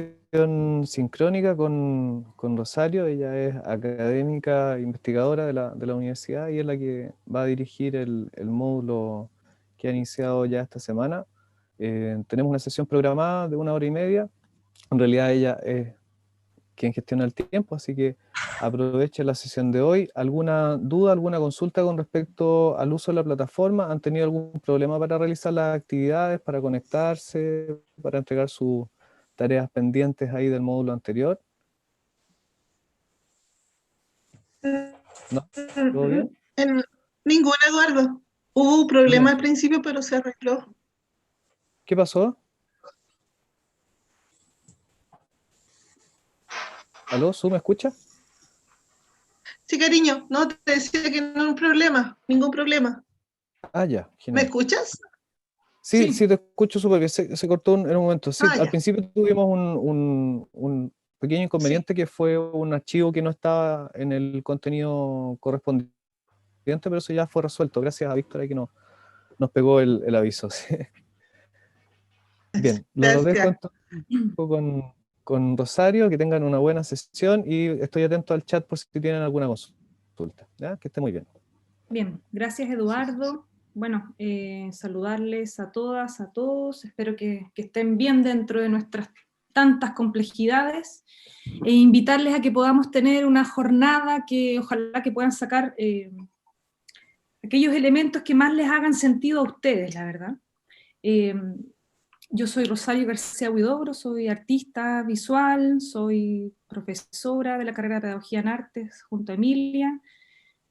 comunicación sincrónica con Rosario. Ella es académica, investigadora de la universidad y es la que va a dirigir el módulo que ha iniciado ya esta semana. Tenemos una sesión programada de 1 hora y media. En realidad ella es quien gestiona el tiempo, así que aproveche la sesión de hoy. ¿Alguna duda, alguna consulta con respecto al uso de la plataforma? ¿Han tenido algún problema para realizar las actividades, para conectarse, para entregar sus tareas pendientes ahí del módulo anterior? ¿No? ¿Todo bien? En ningún, Eduardo. Hubo un problema Bien. al principio, pero se arregló. ¿Qué pasó? ¿Aló, Su, me escucha? Sí, cariño, no te decía que no hay un problema, ningún problema. Ah, ya, ¿Me genial. escuchas? Sí, Sí. sí, te escucho súper bien. Se cortó en un momento. Sí, Ah, al ya. principio tuvimos un pequeño Sí. inconveniente que fue un archivo que no estaba en el contenido correspondiente, pero eso ya fue resuelto. Gracias a Víctor ahí que nos pegó el aviso. Sí. Bien, los dejo Gracias. entonces con Rosario, que tengan una buena sesión y estoy atento al chat por si tienen alguna consulta. ¿Ya? Que esté muy bien. Bien, gracias Eduardo. Bueno, saludarles a todas, a todos. Espero que estén bien dentro de nuestras tantas complejidades e invitarles a que podamos tener una jornada que ojalá que puedan sacar aquellos elementos que más les hagan sentido a ustedes, la verdad. Eh, yo soy Rosario García Huidobro, soy artista visual, soy profesora de la carrera de Pedagogía en Artes junto a Emilia.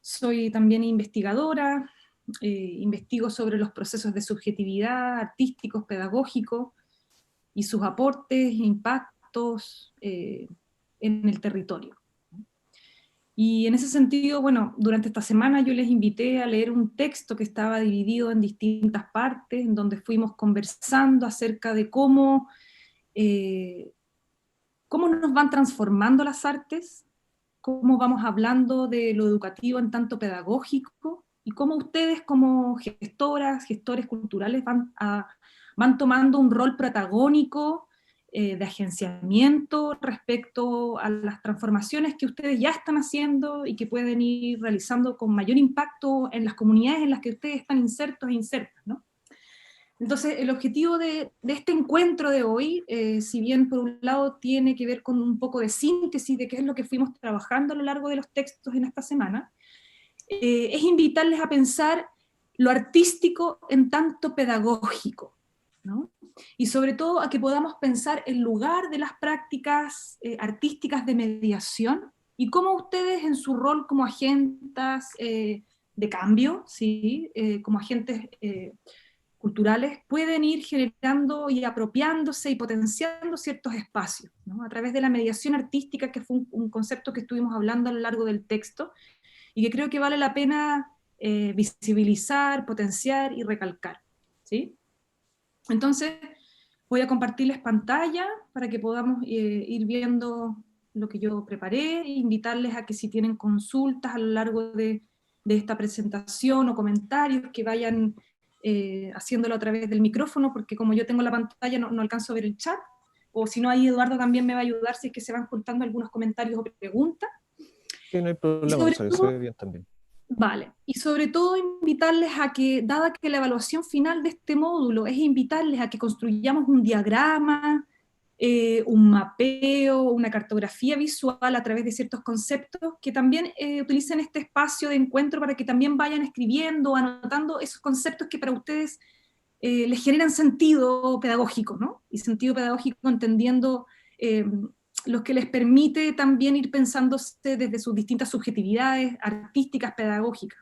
Soy también investigadora, investigo sobre los procesos de subjetividad artísticos, pedagógicos y sus aportes e impactos en el territorio. Y en ese sentido, bueno, durante esta semana yo les invité a leer un texto que estaba dividido en distintas partes, en donde fuimos conversando acerca de cómo nos van transformando las artes, cómo vamos hablando de lo educativo en tanto pedagógico, y cómo ustedes como gestoras, gestores culturales van tomando un rol protagónico de agenciamiento respecto a las transformaciones que ustedes ya están haciendo y que pueden ir realizando con mayor impacto en las comunidades en las que ustedes están insertos e insertas, ¿no? Entonces, el objetivo de este encuentro de hoy, si bien por un lado tiene que ver con un poco de síntesis de qué es lo que fuimos trabajando a lo largo de los textos en esta semana, es invitarles a pensar lo artístico en tanto pedagógico, ¿no? Y sobre todo a que podamos pensar el lugar de las prácticas artísticas de mediación y cómo ustedes en su rol como agentes de cambio, ¿sí? Como agentes culturales pueden ir generando y apropiándose y potenciando ciertos espacios, ¿no? A través de la mediación artística, que fue un concepto que estuvimos hablando a lo largo del texto, y que creo que vale la pena visibilizar, potenciar y recalcar, ¿sí? Entonces, voy a compartirles pantalla para que podamos ir viendo lo que yo preparé, e invitarles a que si tienen consultas a lo largo de esta presentación o comentarios, que vayan haciéndolo a través del micrófono, porque como yo tengo la pantalla no alcanzo a ver el chat, o si no, ahí Eduardo también me va a ayudar si es que se van juntando algunos comentarios o preguntas. Sí, no hay Y problema, sobre Rosario, se ve todo, bien también. vale, y sobre todo invitarles a que, dada que la evaluación final de este módulo es invitarles a que construyamos un diagrama, un mapeo, una cartografía visual a través de ciertos conceptos, que también utilicen este espacio de encuentro para que también vayan escribiendo, anotando esos conceptos que para ustedes les generan sentido pedagógico, ¿no? Y sentido pedagógico entendiendo lo que les permite también ir pensándose desde sus distintas subjetividades artísticas, pedagógicas.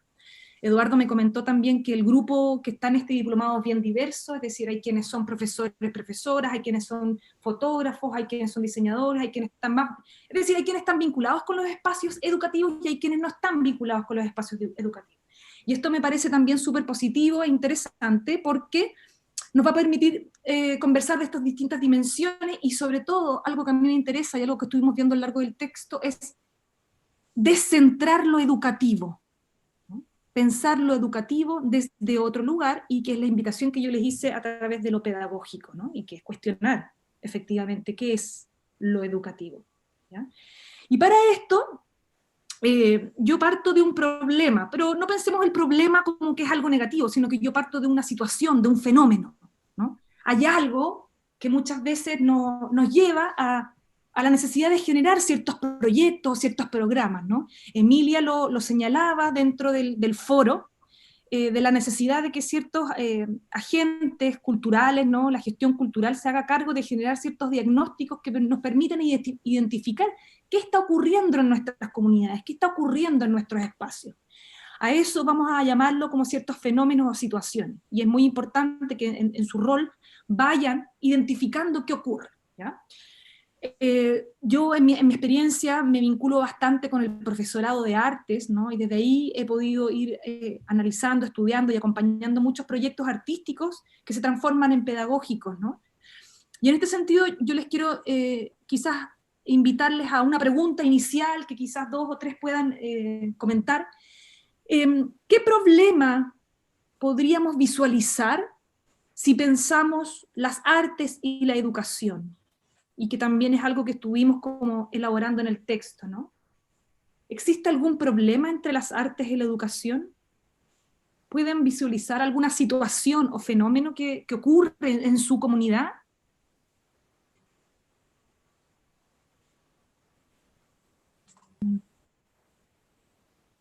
Eduardo me comentó también que el grupo que está en este diplomado es bien diverso, es decir, hay quienes son profesores, profesoras, hay quienes son fotógrafos, hay quienes son diseñadores, hay quienes están más, es decir, hay quienes están vinculados con los espacios educativos y hay quienes no están vinculados con los espacios educativos. Y esto me parece también súper positivo e interesante porque nos va a permitir conversar de estas distintas dimensiones y sobre todo, algo que a mí me interesa y algo que estuvimos viendo a lo largo del texto es descentrar lo educativo, ¿no? Pensar lo educativo desde otro lugar, y que es la invitación que yo les hice a través de lo pedagógico, ¿no? Y que es cuestionar efectivamente qué es lo educativo, ¿ya? Y para esto, yo parto de un problema, pero no pensemos el problema como que es algo negativo, sino que yo parto de una situación, de un fenómeno, ¿no? Hay algo que muchas veces nos lleva a la necesidad de generar ciertos proyectos, ciertos programas, ¿no? Emilia lo señalaba dentro del foro, de la necesidad de que ciertos agentes culturales, ¿no? La gestión cultural se haga cargo de generar ciertos diagnósticos que nos permitan identificar qué está ocurriendo en nuestras comunidades, qué está ocurriendo en nuestros espacios. A eso vamos a llamarlo como ciertos fenómenos o situaciones, y es muy importante que en su rol vayan identificando qué ocurre, ¿ya? Yo en mi experiencia me vinculo bastante con el profesorado de artes, ¿no? Y desde ahí he podido ir analizando, estudiando y acompañando muchos proyectos artísticos que se transforman en pedagógicos, ¿no? Y en este sentido yo les quiero quizás invitarles a una pregunta inicial que quizás 2 o 3 puedan comentar. ¿Qué problema podríamos visualizar si pensamos las artes y la educación? Y que también es algo que estuvimos como elaborando en el texto, ¿no? ¿Existe algún problema entre las artes y la educación? ¿Pueden visualizar alguna situación o fenómeno que ocurre en su comunidad?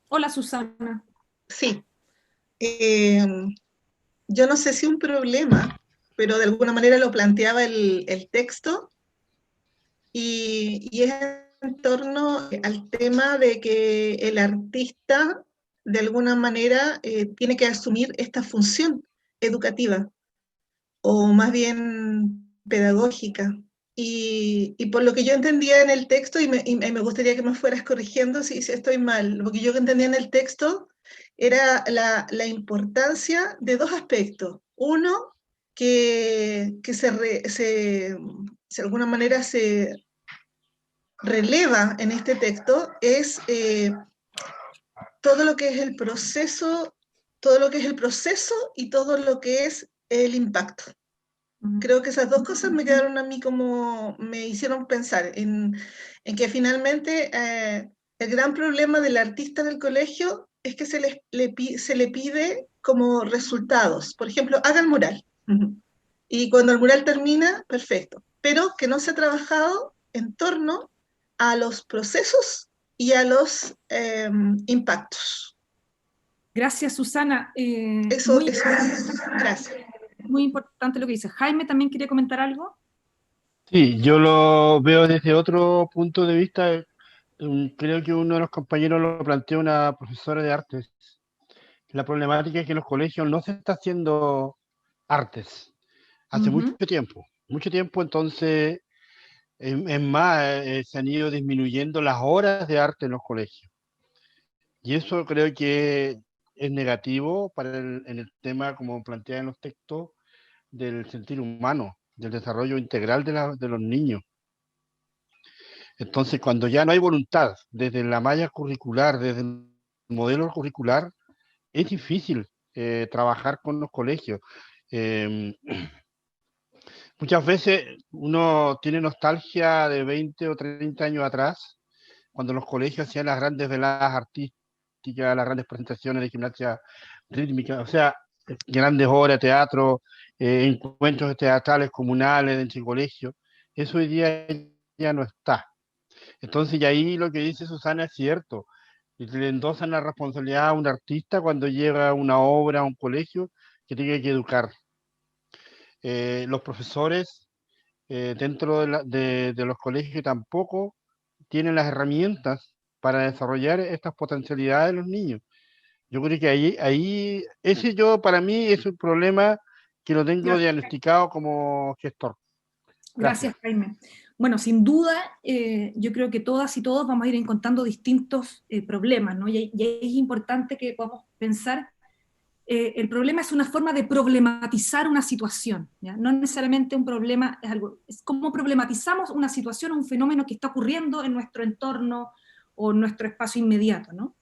Hola, Susana. Sí. Yo no sé si un problema, pero de alguna manera lo planteaba el texto, y es en torno al tema de que el artista de alguna manera tiene que asumir esta función educativa, o más bien pedagógica. Y por lo que yo entendía en el texto, y me gustaría que me fueras corrigiendo si estoy mal, lo que yo entendía en el texto era la importancia de 2 aspectos. Uno, que de alguna manera se releva en este texto, es todo lo que es el proceso, todo lo que es el proceso y todo lo que es el impacto. Creo que esas 2 cosas me quedaron a mí como, me hicieron pensar en que finalmente el gran problema del artista del colegio es que se le pide como resultados. Por ejemplo, haga el mural. Y cuando el mural termina, perfecto. Pero que no se ha trabajado en torno a los procesos y a los impactos. Gracias, Susana. Eso es. Gracias. Muy importante lo que dice. Jaime también quería comentar algo. Sí, yo lo veo desde otro punto de vista. Creo que uno de los compañeros lo planteó, una profesora de artes. La problemática es que en los colegios no se está haciendo artes hace mucho tiempo, entonces es más, se han ido disminuyendo las horas de arte en los colegios. Y eso creo que es negativo para en el tema, como plantea en los textos, del sentir humano, del desarrollo integral de los niños. Entonces, cuando ya no hay voluntad desde la malla curricular, desde el modelo curricular, es difícil trabajar con los colegios. Muchas veces uno tiene nostalgia de 20 o 30 años atrás, cuando los colegios hacían las grandes veladas artísticas, las grandes presentaciones de gimnasia rítmica, o sea, grandes obras de teatro, encuentros teatrales comunales entre colegios. Eso hoy día ya no está. Entonces, y ahí lo que dice Susana es cierto. Le endosan la responsabilidad a un artista cuando llega una obra a un colegio que tiene que educar. Los profesores dentro de los colegios tampoco tienen las herramientas para desarrollar estas potencialidades de los niños. Yo creo que ahí ese para mí es un problema que lo tengo diagnosticado como gestor. Gracias, Jaime. Bueno, sin duda, yo creo que todas y todos vamos a ir encontrando distintos problemas, ¿no? Y es importante que podamos pensar, el problema es una forma de problematizar una situación, ¿ya? No necesariamente un problema, es cómo problematizamos una situación o un fenómeno que está ocurriendo en nuestro entorno o en nuestro espacio inmediato, ¿no?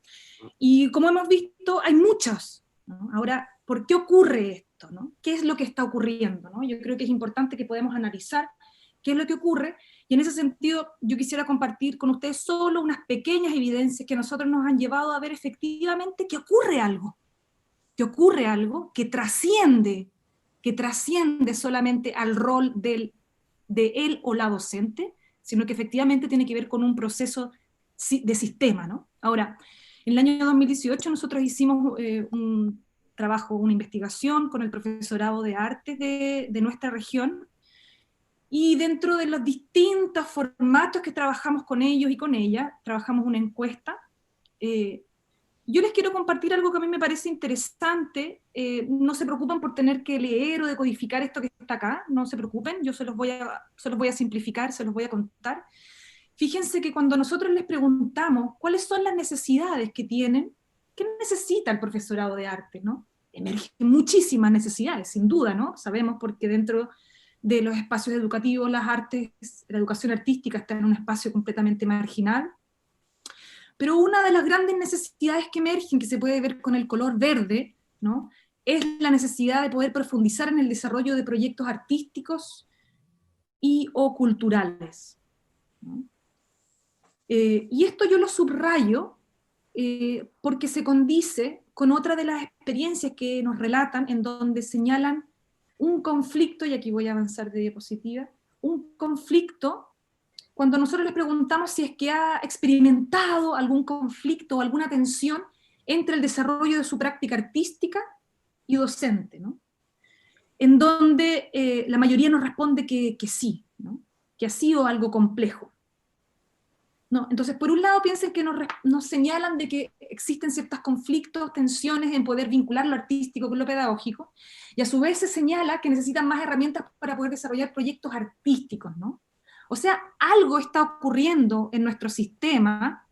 Y como hemos visto, hay muchos, ¿no? Ahora, ¿por qué ocurre esto, ¿no? ¿Qué es lo que está ocurriendo, ¿no? Yo creo que es importante que podamos analizar qué es lo que ocurre, Y en ese sentido, yo quisiera compartir con ustedes solo unas pequeñas evidencias que a nosotros nos han llevado a ver efectivamente que ocurre algo que trasciende solamente al rol de él o la docente, sino que efectivamente tiene que ver con un proceso de sistema, ¿no? Ahora, en el año 2018 nosotros hicimos un trabajo, una investigación con el profesorado de arte de nuestra región, y dentro de los distintos formatos que trabajamos con ellos y con ella, trabajamos una encuesta. Yo les quiero compartir algo que a mí me parece interesante. No se preocupen por tener que leer o decodificar esto que está acá, no se preocupen, yo se los voy a simplificar, se los voy a contar. Fíjense que cuando nosotros les preguntamos cuáles son las necesidades que tienen, ¿qué necesita el profesorado de arte, ¿no? Emergen muchísimas necesidades, sin duda, ¿no? Sabemos porque dentro de los espacios educativos, las artes, la educación artística está en un espacio completamente marginal. Pero una de las grandes necesidades que emergen, que se puede ver con el color verde, ¿no?, es la necesidad de poder profundizar en el desarrollo de proyectos artísticos y o culturales, ¿no? Y esto yo lo subrayo porque se condice con otra de las experiencias que nos relatan, en donde señalan un conflicto, y aquí voy a avanzar de diapositiva, un conflicto. Cuando nosotros les preguntamos si es que ha experimentado algún conflicto o alguna tensión entre el desarrollo de su práctica artística y docente, ¿no? En donde la mayoría nos responde que sí, ¿no?, que ha sido algo complejo, ¿no? Entonces, por un lado, piensen que nos señalan de que existen ciertos conflictos, tensiones en poder vincular lo artístico con lo pedagógico, y a su vez se señala que necesitan más herramientas para poder desarrollar proyectos artísticos, ¿no? O sea, algo está ocurriendo en nuestro sistema,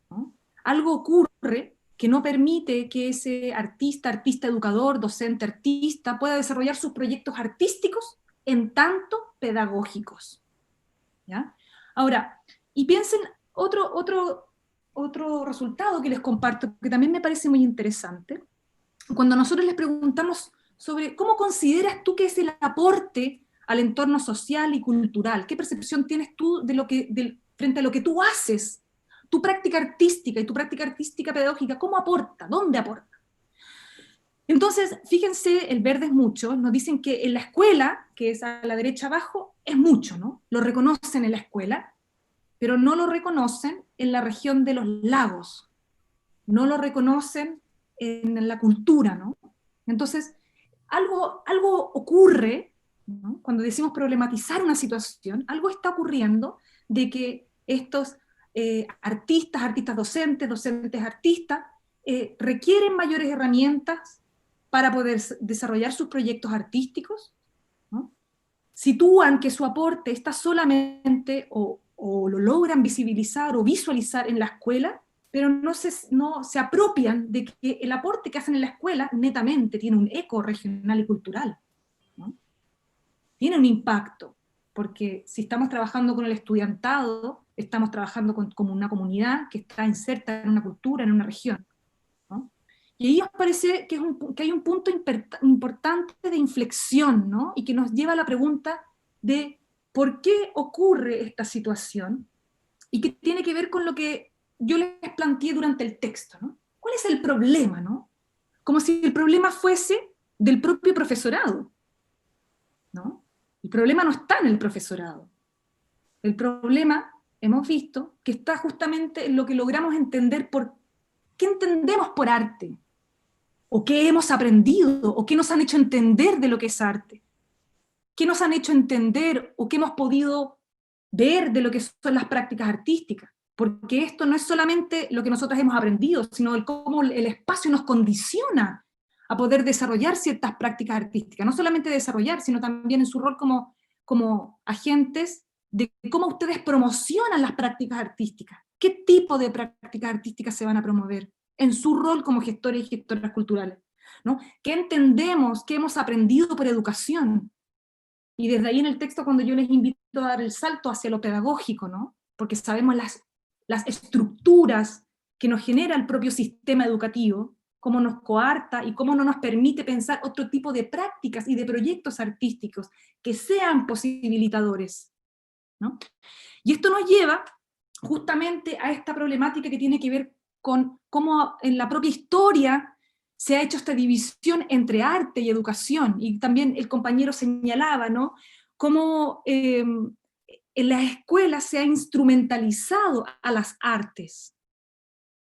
¿no? Algo ocurre que no permite que ese artista educador, docente artista, pueda desarrollar sus proyectos artísticos en tanto pedagógicos, ¿ya? Ahora, y piensen otro resultado que les comparto, que también me parece muy interesante. Cuando nosotros les preguntamos sobre cómo consideras tú que es el aporte al entorno social y cultural, ¿qué percepción tienes tú frente a lo que tú haces, tu práctica artística y tu práctica artística pedagógica, cómo aporta, dónde aporta? Entonces, fíjense, el verde es mucho, nos dicen que en la escuela, que es a la derecha abajo, es mucho, ¿no? Lo reconocen en la escuela, pero no lo reconocen en la región de los lagos, no lo reconocen en la cultura, ¿no? Entonces, algo ocurre, ¿no? Cuando decimos problematizar una situación, algo está ocurriendo de que estos artistas docentes artistas, requieren mayores herramientas para poder desarrollar sus proyectos artísticos, ¿no? Sitúan que su aporte está solamente, o lo logran visibilizar o visualizar en la escuela, pero no se apropian de que el aporte que hacen en la escuela netamente tiene un eco regional y cultural, ¿no? Tiene un impacto, porque si estamos trabajando con el estudiantado, estamos trabajando como una comunidad que está inserta en una cultura, en una región, ¿no? Y ahí nos parece que hay un punto importante de inflexión, ¿no?, y que nos lleva a la pregunta de por qué ocurre esta situación, y que tiene que ver con lo que yo les planteé durante el texto, ¿no? ¿Cuál es el problema, no? Como si el problema fuese del propio profesorado, ¿no? El problema no está en el profesorado. El problema, hemos visto, que está justamente en lo que logramos entender ¿qué entendemos por arte? ¿O qué hemos aprendido? ¿O qué nos han hecho entender de lo que es arte? ¿Qué nos han hecho entender o qué hemos podido ver de lo que son las prácticas artísticas? Porque esto no es solamente lo que nosotros hemos aprendido, sino cómo el espacio nos condiciona a poder desarrollar ciertas prácticas artísticas. No solamente desarrollar, sino también en su rol como agentes de cómo ustedes promocionan las prácticas artísticas. ¿Qué tipo de prácticas artísticas se van a promover en su rol como gestores y gestoras culturales, ¿no? ¿Qué entendemos, qué hemos aprendido por educación? Y desde ahí en el texto, cuando yo les invito a dar el salto hacia lo pedagógico, ¿no?, porque sabemos las estructuras que nos genera el propio sistema educativo, cómo nos coarta y cómo no nos permite pensar otro tipo de prácticas y de proyectos artísticos que sean posibilitadores, ¿no? Y esto nos lleva justamente a esta problemática que tiene que ver con cómo en la propia historia se ha hecho esta división entre arte y educación, y también el compañero señalaba, ¿no?, cómo en las escuelas se ha instrumentalizado a las artes,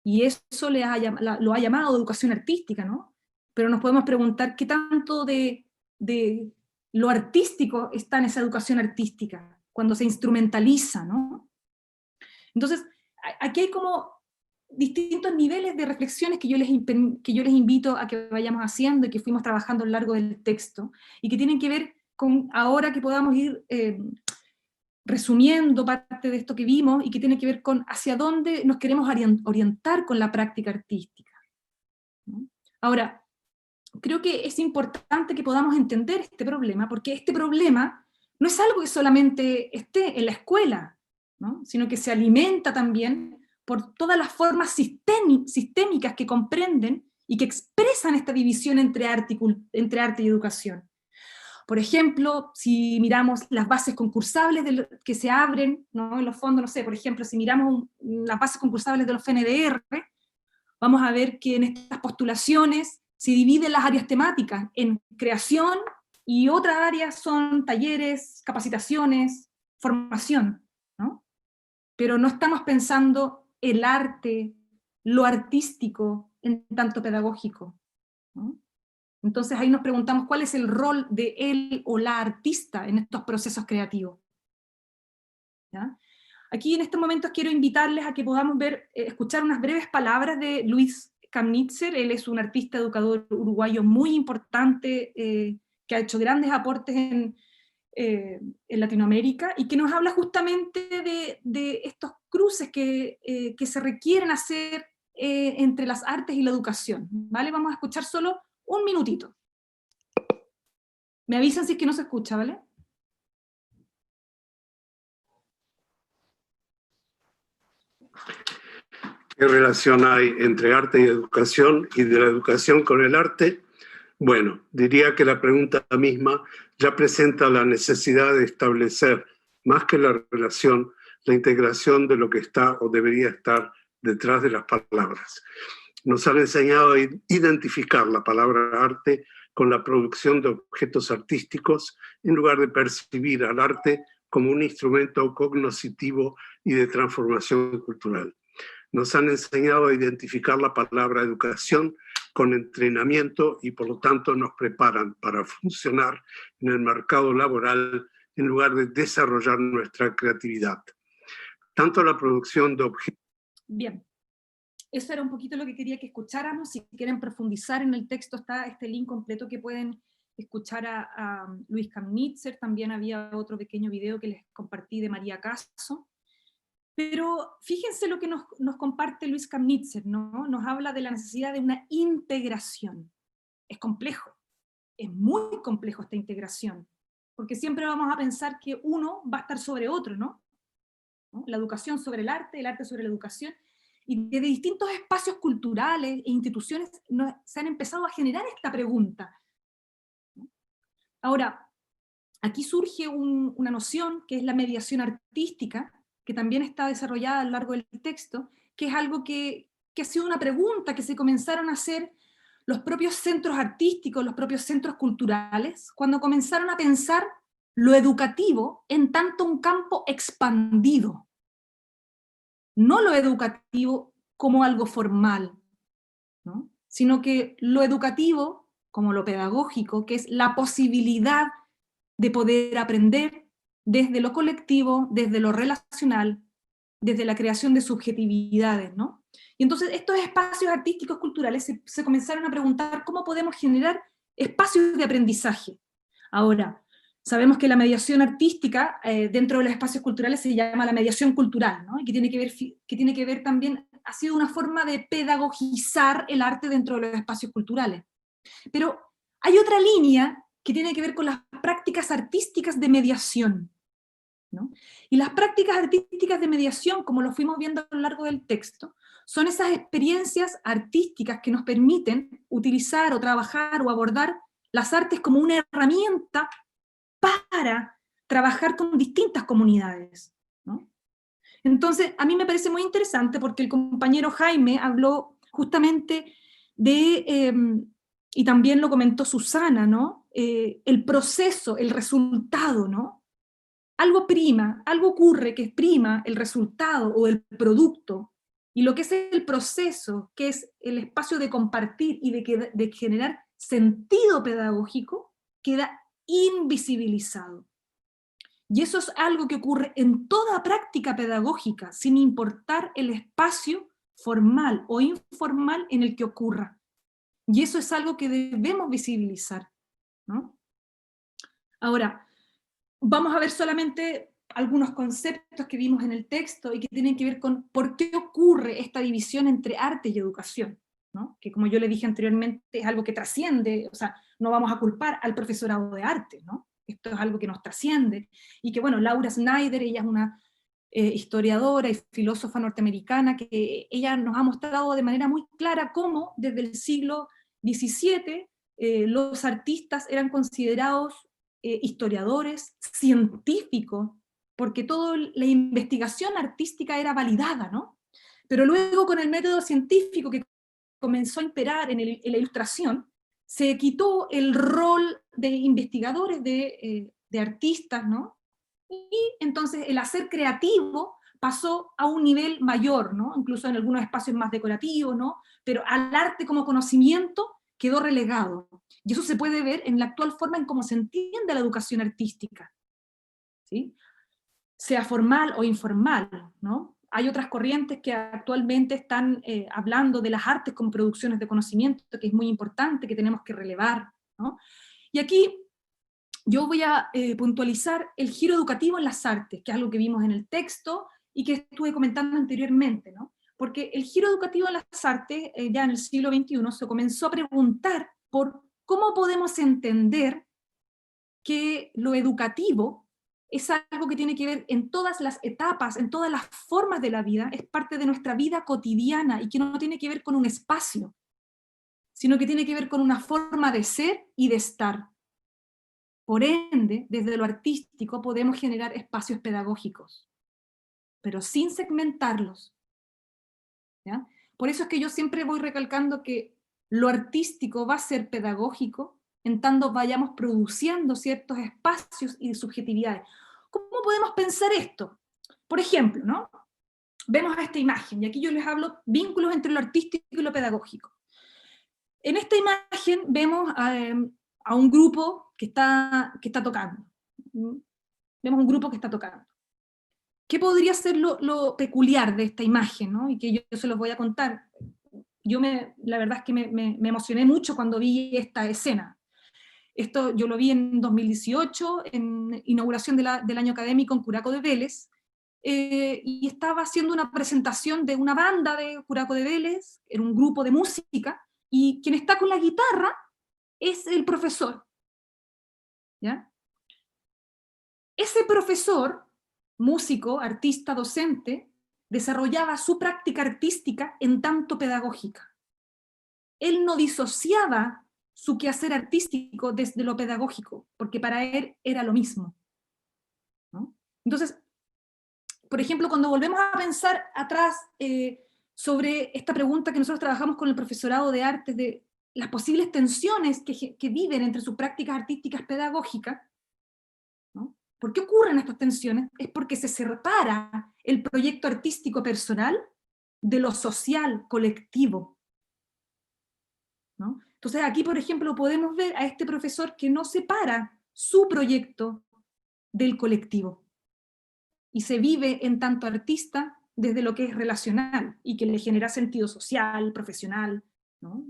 y eso lo ha llamado educación artística, ¿no? Pero nos podemos preguntar qué tanto de lo artístico está en esa educación artística, cuando se instrumentaliza, ¿no? Entonces, aquí hay como distintos niveles de reflexiones que yo les invito a que vayamos haciendo y que fuimos trabajando a lo largo del texto, y que tienen que ver con ahora que podamos ir resumiendo parte de esto que vimos, y que tiene que ver con hacia dónde nos queremos orientar con la práctica artística, ¿no? Ahora, creo que es importante que podamos entender este problema, porque este problema no es algo que solamente esté en la escuela, ¿no?, sino que se alimenta también por todas las formas sistémicas que comprenden y que expresan esta división entre arte y educación. Por ejemplo, si miramos las bases concursables que se abren, ¿no?, en los fondos, no sé, por ejemplo, si miramos las bases concursables de los FNDR, vamos a ver que en estas postulaciones se dividen las áreas temáticas en creación, y otras áreas son talleres, capacitaciones, formación, ¿no? Pero no estamos pensando el arte, lo artístico, en tanto pedagógico, ¿no? Entonces ahí nos preguntamos cuál es el rol de él o la artista en estos procesos creativos, ¿ya? Aquí en estos momentos quiero invitarles a que podamos escuchar unas breves palabras de Luis Kamnitzer. Él es un artista educador uruguayo muy importante, que ha hecho grandes aportes en Latinoamérica, y que nos habla justamente de estos cruces que se requieren hacer entre las artes y la educación, ¿vale? Vamos a escuchar solo un minutito. Me avisan si es que no se escucha, ¿vale? ¿Qué relación hay entre arte y educación, y de la educación con el arte? Bueno, diría que la pregunta misma ya presenta la necesidad de establecer, más que la relación, la integración de lo que está o debería estar detrás de las palabras. Nos han enseñado a identificar la palabra arte con la producción de objetos artísticos, en lugar de percibir al arte como un instrumento cognoscitivo y de transformación cultural. Nos han enseñado a identificar la palabra educación con entrenamiento, y por lo tanto nos preparan para funcionar en el mercado laboral en lugar de desarrollar nuestra creatividad. Tanto la producción de objetos... Bien, eso era un poquito lo que quería que escucháramos. Si quieren profundizar en el texto, está este link completo que pueden escuchar a Luis Kamnitzer. También había otro pequeño video que les compartí de María Caso. Pero fíjense lo que nos comparte Luis Kamnitzer, ¿no? Nos habla de la necesidad de una integración. Es complejo, es muy complejo esta integración, porque siempre vamos a pensar que uno va a estar sobre otro, ¿no? La educación sobre el arte sobre la educación, y desde distintos espacios culturales e instituciones se han empezado a generar esta pregunta. Ahora, aquí surge una noción que es la mediación artística, que también está desarrollada a lo largo del texto, que es algo que ha sido una pregunta que se comenzaron a hacer los propios centros artísticos, los propios centros culturales, cuando comenzaron a pensar lo educativo en tanto un campo expandido. No lo educativo como algo formal, ¿no?, sino que lo educativo como lo pedagógico, que es la posibilidad de poder aprender desde lo colectivo, desde lo relacional, desde la creación de subjetividades, ¿no? Y entonces estos espacios artísticos culturales se comenzaron a preguntar cómo podemos generar espacios de aprendizaje. Ahora, sabemos que la mediación artística dentro de los espacios culturales se llama la mediación cultural, ¿no? Y que tiene que ver también, ha sido una forma de pedagogizar el arte dentro de los espacios culturales. Pero hay otra línea que tiene que ver con las prácticas artísticas de mediación, ¿no? Y las prácticas artísticas de mediación, como lo fuimos viendo a lo largo del texto, son esas experiencias artísticas que nos permiten utilizar o trabajar o abordar las artes como una herramienta para trabajar con distintas comunidades, ¿no? Entonces, a mí me parece muy interesante porque el compañero Jaime habló justamente de, y también lo comentó Susana, ¿no? El proceso, el resultado, ¿no? Algo prima, algo ocurre que prima el resultado o el producto, y lo que es el proceso, que es el espacio de compartir y de generar sentido pedagógico, queda invisibilizado. Y eso es algo que ocurre en toda práctica pedagógica, sin importar el espacio formal o informal en el que ocurra. Y eso es algo que debemos visibilizar, ¿no? Ahora, vamos a ver solamente algunos conceptos que vimos en el texto y que tienen que ver con por qué ocurre esta división entre arte y educación, ¿no? Que como yo le dije anteriormente, es algo que trasciende, o sea, no vamos a culpar al profesorado de arte, ¿no? Esto es algo que nos trasciende, y que bueno, Laura Snyder, ella es una historiadora y filósofa norteamericana, que ella nos ha mostrado de manera muy clara cómo desde el siglo XVII los artistas eran considerados historiadores, científicos, porque toda la investigación artística era validada, ¿no? Pero luego con el método científico que comenzó a imperar en la ilustración, se quitó el rol de investigadores, de artistas, ¿no? Y entonces el hacer creativo pasó a un nivel mayor, ¿no? Incluso en algunos espacios más decorativos, ¿no? Pero al arte como conocimiento quedó relegado. Y eso se puede ver en la actual forma en cómo se entiende la educación artística, ¿sí? Sea formal o informal, ¿no? Hay otras corrientes que actualmente están hablando de las artes como producciones de conocimiento, que es muy importante, que tenemos que relevar, ¿no? Y aquí yo voy a puntualizar el giro educativo en las artes, que es algo que vimos en el texto y que estuve comentando anteriormente, ¿no? Porque el giro educativo en las artes, ya en el siglo XXI, se comenzó a preguntar por cómo podemos entender que lo educativo es algo que tiene que ver en todas las etapas, en todas las formas de la vida, es parte de nuestra vida cotidiana y que no tiene que ver con un espacio, sino que tiene que ver con una forma de ser y de estar. Por ende, desde lo artístico podemos generar espacios pedagógicos, pero sin segmentarlos, ¿ya? Por eso es que yo siempre voy recalcando que lo artístico va a ser pedagógico en tanto vayamos produciendo ciertos espacios y subjetividades. ¿Cómo podemos pensar esto? Por ejemplo, ¿no? Vemos esta imagen, y aquí yo les hablo vínculos entre lo artístico y lo pedagógico. En esta imagen vemos a un grupo que está tocando. Vemos un grupo que está tocando. ¿Qué podría ser lo peculiar de esta imagen, ¿no? Y que yo se los voy a contar. La verdad es que me emocioné mucho cuando vi esta escena. Esto yo lo vi en 2018, en inauguración del año académico en Curacao de Vélez, y estaba haciendo una presentación de una banda de Curacao de Vélez, era un grupo de música, y quien está con la guitarra es el profesor, ¿ya? Ese profesor, músico, artista, docente, desarrollaba su práctica artística en tanto pedagógica. Él no disociaba su quehacer artístico desde lo pedagógico, porque para él era lo mismo, ¿no? Entonces, por ejemplo, cuando volvemos a pensar atrás sobre esta pregunta que nosotros trabajamos con el profesorado de artes, de las posibles tensiones que viven entre sus prácticas artísticas pedagógicas, ¿no? ¿Por qué ocurren estas tensiones? Es porque se separa el proyecto artístico personal de lo social, colectivo, ¿no? Entonces aquí, por ejemplo, podemos ver a este profesor que no separa su proyecto del colectivo, y se vive en tanto artista desde lo que es relacional, y que le genera sentido social, profesional, ¿no?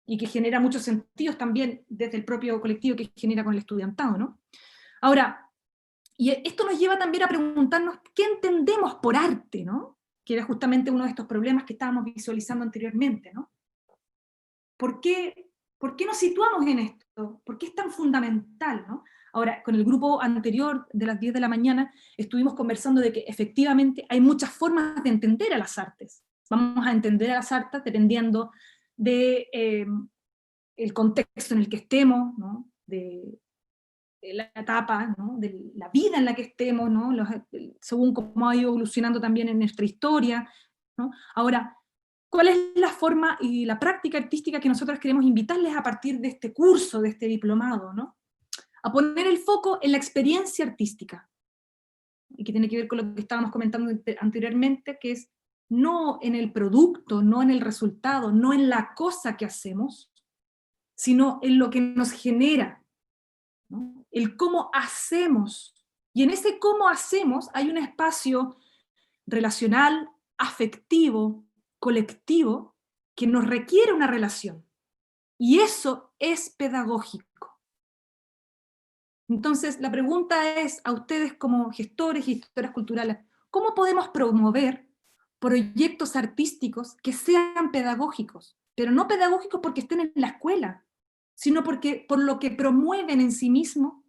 Y que genera muchos sentidos también desde el propio colectivo que genera con el estudiantado, ¿no? Ahora, y esto nos lleva también a preguntarnos qué entendemos por arte, ¿no? Que era justamente uno de estos problemas que estábamos visualizando anteriormente, ¿no? ¿Por qué nos situamos en esto? ¿Por qué es tan fundamental, ¿no? Ahora, con el grupo anterior de las 10 de la mañana, estuvimos conversando de que efectivamente hay muchas formas de entender a las artes. Vamos a entender a las artes dependiendo de el contexto en el que estemos, ¿no? De la etapa, ¿no?, de la vida en la que estemos, ¿no?, según cómo ha ido evolucionando también en nuestra historia, ¿no? Ahora, ¿cuál es la forma y la práctica artística que nosotros queremos invitarles a partir de este curso, de este diplomado, ¿no? A poner el foco en la experiencia artística, y que tiene que ver con lo que estábamos comentando anteriormente, que es no en el producto, no en el resultado, no en la cosa que hacemos, sino en lo que nos genera, ¿no? El cómo hacemos. Y en ese cómo hacemos hay un espacio relacional, afectivo, colectivo, que nos requiere una relación. Y eso es pedagógico. Entonces, la pregunta es a ustedes como gestores y gestoras culturales, ¿cómo podemos promover proyectos artísticos que sean pedagógicos? Pero no pedagógicos porque estén en la escuela, sino porque por lo que promueven en sí mismos,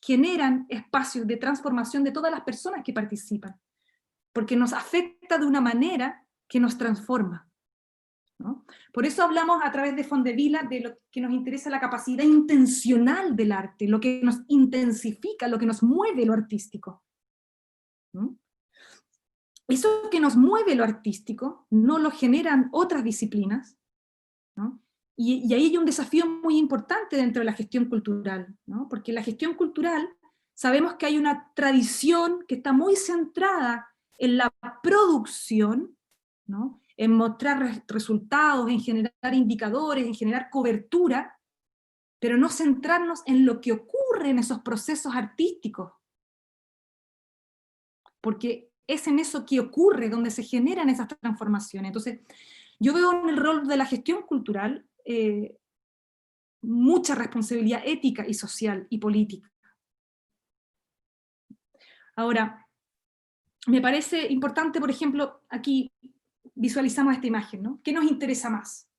generan espacios de transformación de todas las personas que participan, porque nos afecta de una manera que nos transforma, ¿no? Por eso hablamos a través de Fondevila de lo que nos interesa, la capacidad intencional del arte, lo que nos intensifica, lo que nos mueve lo artístico, ¿no? Eso que nos mueve lo artístico no lo generan otras disciplinas, ¿no? Y ahí hay un desafío muy importante dentro de la gestión cultural, ¿no? Porque en la gestión cultural sabemos que hay una tradición que está muy centrada en la producción, ¿no?, en mostrar resultados, en generar indicadores, en generar cobertura, pero no centrarnos en lo que ocurre en esos procesos artísticos. Porque es en eso que ocurre donde se generan esas transformaciones. Entonces, yo veo en el rol de la gestión cultural mucha responsabilidad ética y social y política. Ahora, me parece importante, por ejemplo, aquí visualizamos esta imagen, ¿no? ¿Qué nos interesa más?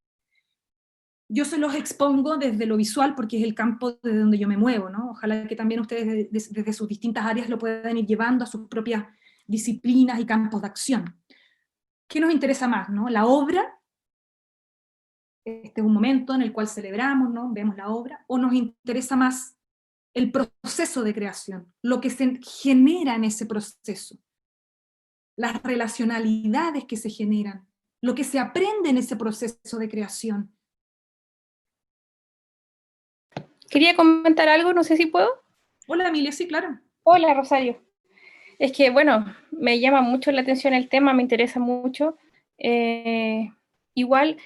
Yo se los expongo desde lo visual porque es el campo desde donde yo me muevo, ¿no? Ojalá que también ustedes desde sus distintas áreas lo puedan ir llevando a sus propias disciplinas y campos de acción. ¿Qué nos interesa más, no? La obra, este es un momento en el cual celebramos, ¿no?, vemos la obra, o nos interesa más el proceso de creación, lo que se genera en ese proceso, las relacionalidades que se generan, lo que se aprende en ese proceso de creación. Quería comentar algo, no sé si puedo. Hola, Emilia, sí, claro. Hola, Rosario. Es que, bueno, me llama mucho la atención el tema, me interesa mucho. Igual,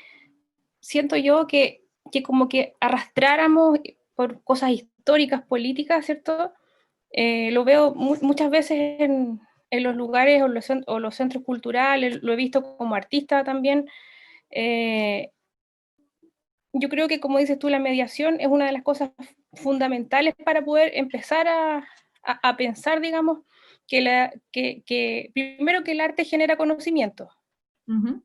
siento yo que como que arrastráramos por cosas históricas, políticas, ¿cierto? Lo veo muchas veces en los lugares o los centros culturales, lo he visto como artista también. Yo creo que, como dices tú, la mediación es una de las cosas fundamentales para poder empezar a pensar, digamos, que primero que el arte genera conocimiento. Uh-huh.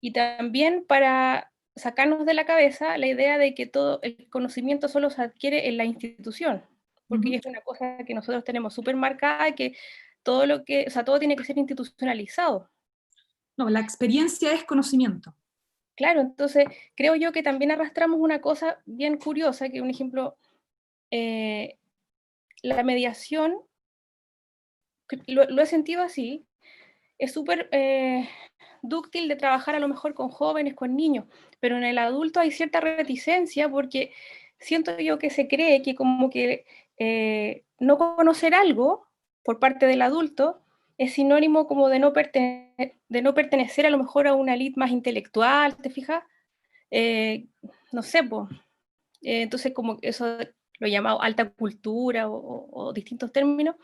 Y también para sacarnos de la cabeza la idea de que todo el conocimiento solo se adquiere en la institución, porque Uh-huh. es una cosa que nosotros tenemos súper marcada, que todo tiene que ser institucionalizado. No, la experiencia es conocimiento. Claro, entonces creo yo que también arrastramos una cosa bien curiosa, que un ejemplo, la mediación, lo he sentido así, es súper dúctil de trabajar a lo mejor con jóvenes, con niños, pero en el adulto hay cierta reticencia porque siento yo que se cree que como que no conocer algo por parte del adulto es sinónimo como de no pertenecer a lo mejor a una élite más intelectual, ¿te fijas? No sé, pues. Entonces como eso lo he llamado alta cultura o distintos términos.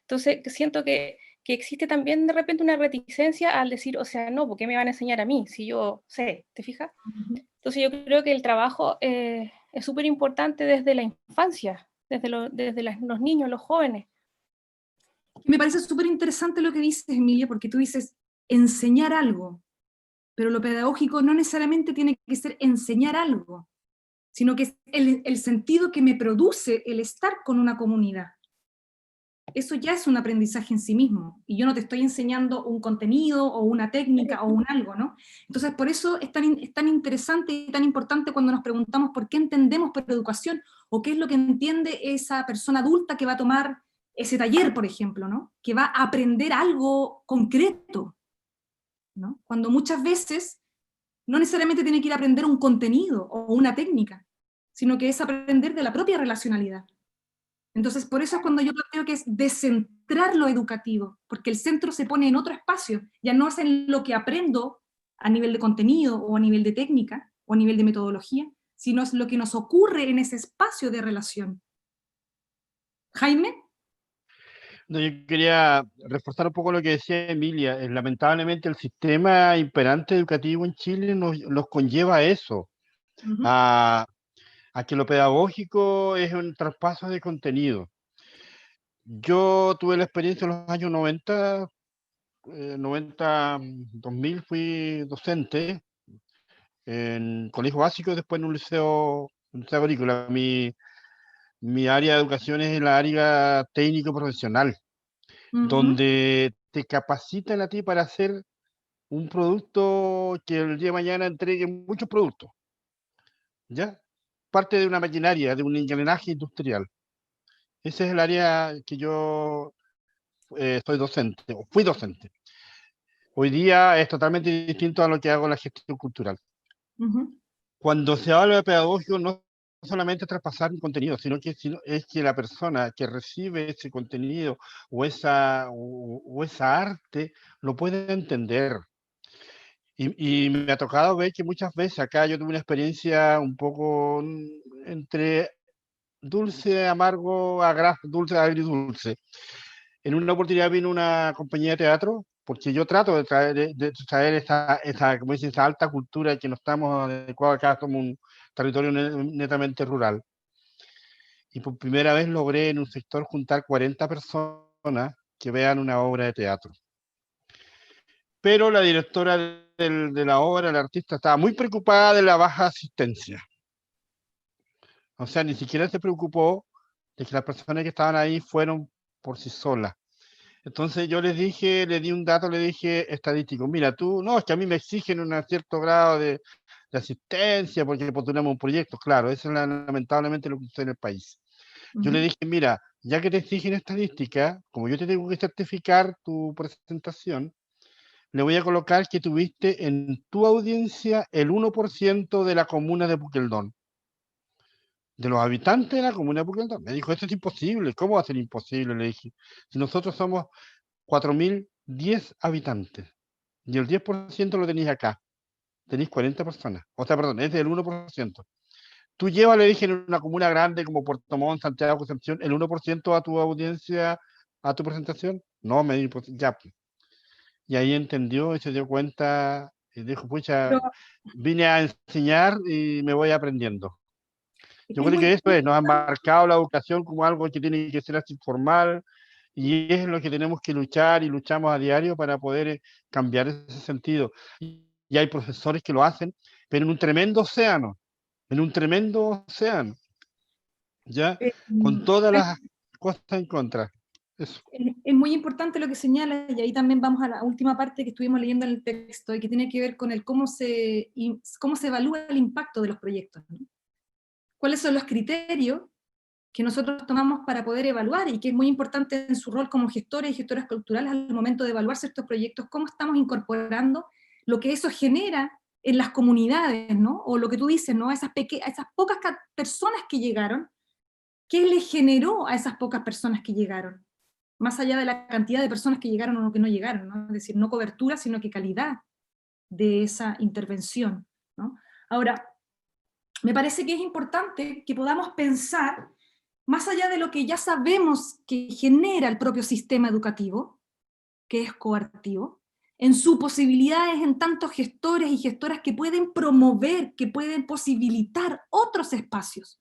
Entonces siento que existe también de repente una reticencia al decir, o sea, no, ¿por qué me van a enseñar a mí si yo sé? ¿Te fijas? Uh-huh. Entonces yo creo que el trabajo es súper importante desde la infancia, desde los niños, los jóvenes. Me parece súper interesante lo que dices, Emilia, porque tú dices enseñar algo, pero lo pedagógico no necesariamente tiene que ser enseñar algo, sino que es el sentido que me produce el estar con una comunidad. eso ya es un aprendizaje en sí mismo, y yo no te estoy enseñando un contenido, o una técnica, o un algo, ¿no? Entonces, por eso es tan interesante y tan importante cuando nos preguntamos por qué entendemos por educación, o qué es lo que entiende esa persona adulta que va a tomar ese taller, por ejemplo, ¿no? Que va a aprender algo concreto, ¿no? Cuando muchas veces no necesariamente tiene que ir a aprender un contenido o una técnica, sino que es aprender de la propia relacionalidad. Entonces, por eso es cuando yo planteo que es descentrar lo educativo, porque el centro se pone en otro espacio, ya no es en lo que aprendo a nivel de contenido, o a nivel de técnica, o a nivel de metodología, sino es lo que nos ocurre en ese espacio de relación. Jaime. No, yo quería reforzar un poco lo que decía Emilia. Lamentablemente el sistema imperante educativo en Chile nos conlleva a eso, a que lo pedagógico es un traspaso de contenido. Yo tuve la experiencia en los años 90, 2000 fui docente en colegio básico, después en un liceo agrícola. Mi área de educación es la área técnico-profesional, donde te capacitan a ti para hacer un producto que el día de mañana entregue muchos productos, ¿ya? Parte de una maquinaria, de un engranaje industrial. Ese es el área que yo soy docente, o fui docente. Hoy día es totalmente distinto a lo que hago en la gestión cultural. Cuando se habla de pedagógico, no solamente traspasar un contenido, sino es que la persona que recibe ese contenido o esa arte lo puede entender. Y me ha tocado ver que muchas veces acá yo tuve una experiencia un poco entre dulce, amargo, dulce, agridulce. En una oportunidad vino una compañía de teatro, porque yo trato de traer esa, como dicen, esa alta cultura que no estamos adecuados acá, como un territorio netamente rural. Y por primera vez logré en un sector juntar 40 personas que vean una obra de teatro. Pero la directora de la obra, la artista, estaba muy preocupada de la baja asistencia. O sea, ni siquiera se preocupó de que las personas que estaban ahí fueron por sí solas. Entonces yo le di un dato, le dije estadístico. Mira, no, es que a mí me exigen un cierto grado de asistencia porque postulamos un proyecto. Claro, eso es lamentablemente lo que sucede en el país. Yo le dije, mira, ya que te exigen estadística, como yo te tengo que certificar tu presentación, le voy a colocar que tuviste en tu audiencia el 1% de la comuna de Puqueldón. De los habitantes de la comuna de Puqueldón. Me dijo, esto es imposible. ¿Cómo va a ser imposible? Le dije, si nosotros somos 4.010 habitantes y el 10% lo tenéis acá, tenéis 40 personas. O sea, perdón, es del 1%. Tú llevas, le dije, en una comuna grande como Puerto Montt, Santiago, Concepción, el 1% a tu audiencia, a tu presentación. No, me dijo, ya. Y ahí entendió y se dio cuenta y dijo, pucha, vine a enseñar y me voy aprendiendo. Yo creo que eso nos han marcado la educación como algo que tiene que ser así formal, y es lo que tenemos que luchar y luchamos a diario para poder cambiar ese sentido. Y hay profesores que lo hacen, pero en un tremendo océano, ¿ya? Con todas las cosas en contra. Eso. Es muy importante lo que señala, y ahí también vamos a la última parte que estuvimos leyendo en el texto, y que tiene que ver con el cómo se evalúa el impacto de los proyectos, ¿no? ¿Cuáles son los criterios que nosotros tomamos para poder evaluar, y que es muy importante en su rol como gestores y gestoras culturales al momento de evaluar ciertos proyectos, cómo estamos incorporando lo que eso genera en las comunidades, ¿no? O lo que tú dices, ¿no? A esas pocas personas que llegaron, ¿qué le generó a esas pocas personas que llegaron? Más allá de la cantidad de personas que llegaron o que no llegaron, ¿no? Es decir, no cobertura, sino que calidad de esa intervención, ¿no? Ahora, me parece que es importante que podamos pensar, más allá de lo que ya sabemos que genera el propio sistema educativo, que es coartivo, en sus posibilidades en tantos gestores y gestoras que pueden promover, que pueden posibilitar otros espacios.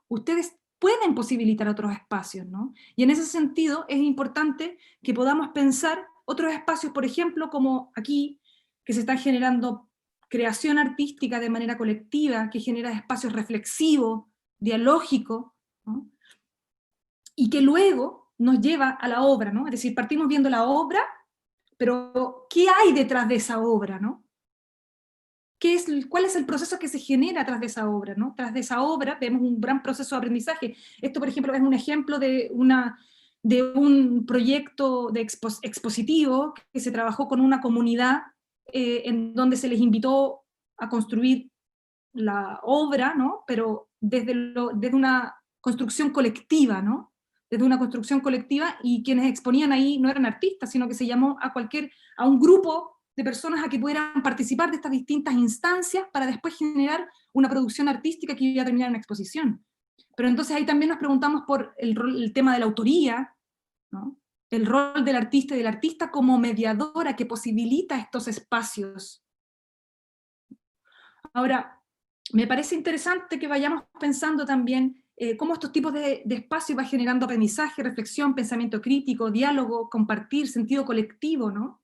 Ustedes pueden posibilitar otros espacios, ¿no? Y en ese sentido es importante que podamos pensar otros espacios, por ejemplo, como aquí, que se está generando creación artística de manera colectiva, que genera espacios reflexivos, dialógicos, ¿no? Y que luego nos lleva a la obra, ¿no? Es decir, partimos viendo la obra, pero ¿qué hay detrás de esa obra, ¿no? ¿Cuál es el proceso que se genera tras de esa obra, ¿no? Tras de esa obra vemos un gran proceso de aprendizaje. Esto, por ejemplo, es un ejemplo de un proyecto de expositivo que se trabajó con una comunidad en donde se les invitó a construir la obra, ¿no? Pero desde una construcción colectiva, ¿no? Desde una construcción colectiva, y quienes exponían ahí no eran artistas, sino que se llamó a un grupo de personas a que pudieran participar de estas distintas instancias para después generar una producción artística que iba a terminar en una exposición. Pero entonces ahí también nos preguntamos por el tema de la autoría, ¿no? El rol del artista y del artista como mediadora que posibilita estos espacios. Ahora, me parece interesante que vayamos pensando también cómo estos tipos de espacios van generando aprendizaje, reflexión, pensamiento crítico, diálogo, compartir, sentido colectivo, ¿no?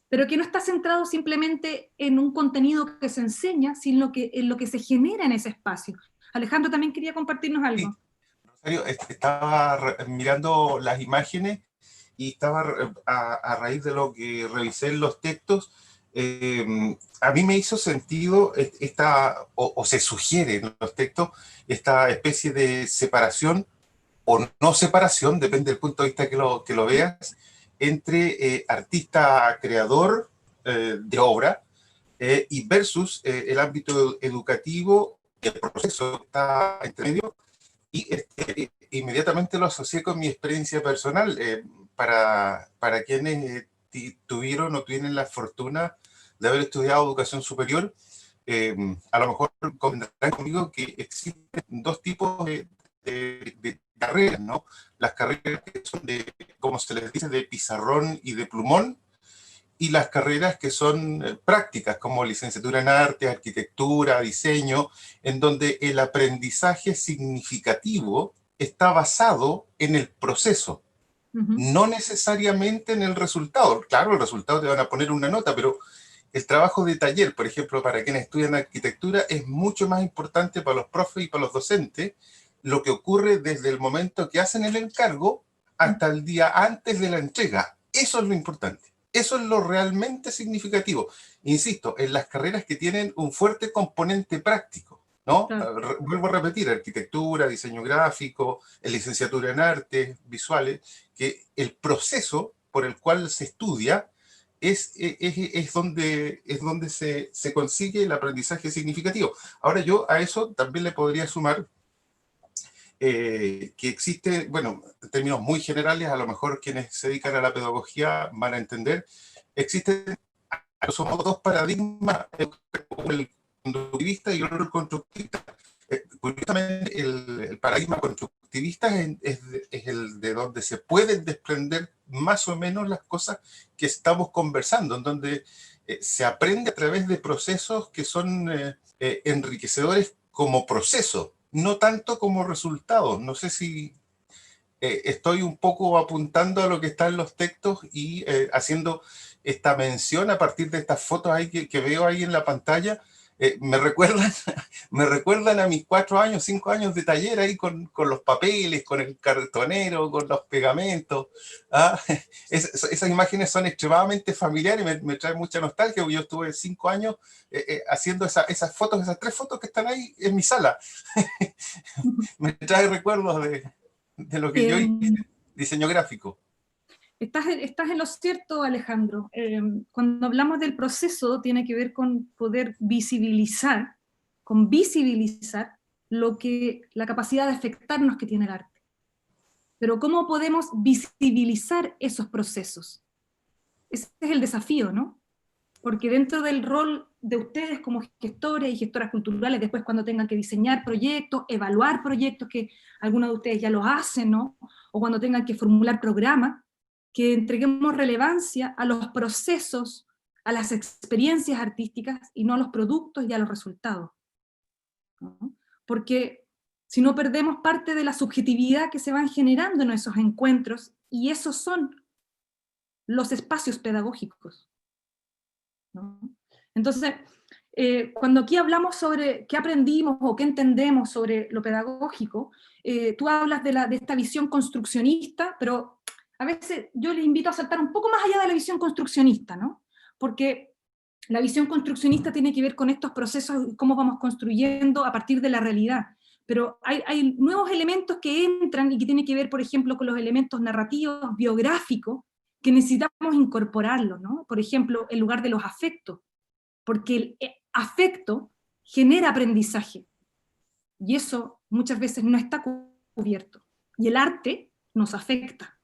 Pero que no está centrado simplemente en un contenido que se enseña, sino en lo que se genera en ese espacio. Alejandro también quería compartirnos algo. Sí. Rosario, estaba mirando las imágenes y estaba a raíz de lo que revisé en los textos, a mí me hizo sentido o se sugiere en los textos esta especie de separación o no separación, depende del punto de vista que lo veas, entre artista creador de obra y versus el ámbito educativo, el proceso que está entre medio, y inmediatamente lo asocié con mi experiencia personal. Para quienes tuvieron o tienen la fortuna de haber estudiado educación superior, a lo mejor convendrán conmigo que existen dos tipos de carreras, ¿no? Las carreras que son como se les dice, de pizarrón y de plumón, y las carreras que son prácticas, como licenciatura en arte, arquitectura, diseño, en donde el aprendizaje significativo está basado en el proceso, no necesariamente en el resultado. Claro, el resultado te van a poner una nota, pero el trabajo de taller, por ejemplo, para quienes estudian arquitectura, es mucho más importante para los profes y para los docentes, lo que ocurre desde el momento que hacen el encargo hasta el día antes de la entrega. Eso es lo importante. Eso es lo realmente significativo. Insisto, en las carreras que tienen un fuerte componente práctico, ¿no? Claro. Vuelvo a repetir, arquitectura, diseño gráfico, licenciatura en artes visuales, que el proceso por el cual se estudia es donde se consigue el aprendizaje significativo. Ahora yo a eso también le podría sumar que existe, bueno, en términos muy generales, a lo mejor quienes se dedican a la pedagogía van a entender, existen somos dos paradigmas, el conductivista y el constructivista. Curiosamente, el paradigma constructivista es el de donde se pueden desprender más o menos las cosas que estamos conversando, en donde se aprende a través de procesos que son enriquecedores como proceso, no tanto como resultado. No sé si estoy un poco apuntando a lo que está en los textos y haciendo esta mención a partir de estas fotos ahí que veo ahí en la pantalla. Me recuerdan a mis 4 años, 5 años de taller ahí con los papeles, con el cartonero, con los pegamentos. ¿Ah? Esas imágenes son extremadamente familiares, me trae mucha nostalgia, porque yo estuve 5 años haciendo esas fotos, esas 3 fotos que están ahí en mi sala. Me trae recuerdos de lo que yo hice, diseño gráfico. Estás en lo cierto, Alejandro. Cuando hablamos del proceso, tiene que ver con poder visibilizar, la capacidad de afectarnos que tiene el arte. Pero ¿cómo podemos visibilizar esos procesos? Ese es el desafío, ¿no? Porque dentro del rol de ustedes como gestores y gestoras culturales, después cuando tengan que diseñar proyectos, evaluar proyectos, que algunos de ustedes ya lo hacen, ¿no? O cuando tengan que formular programas, que entreguemos relevancia a los procesos, a las experiencias artísticas, y no a los productos y a los resultados, ¿no? Porque si no perdemos parte de la subjetividad que se van generando en esos encuentros, y esos son los espacios pedagógicos, ¿no? Entonces, cuando aquí hablamos sobre qué aprendimos o qué entendemos sobre lo pedagógico, tú hablas de esta visión construccionista, pero a veces yo les invito a saltar un poco más allá de la visión construccionista, ¿no? Porque la visión construccionista tiene que ver con estos procesos, cómo vamos construyendo a partir de la realidad. Pero hay nuevos elementos que entran y que tienen que ver, por ejemplo, con los elementos narrativos, biográficos, que necesitamos incorporarlos, ¿no? Por ejemplo, en lugar de los afectos, porque el afecto genera aprendizaje, y eso muchas veces no está cubierto. Y el arte nos afecta.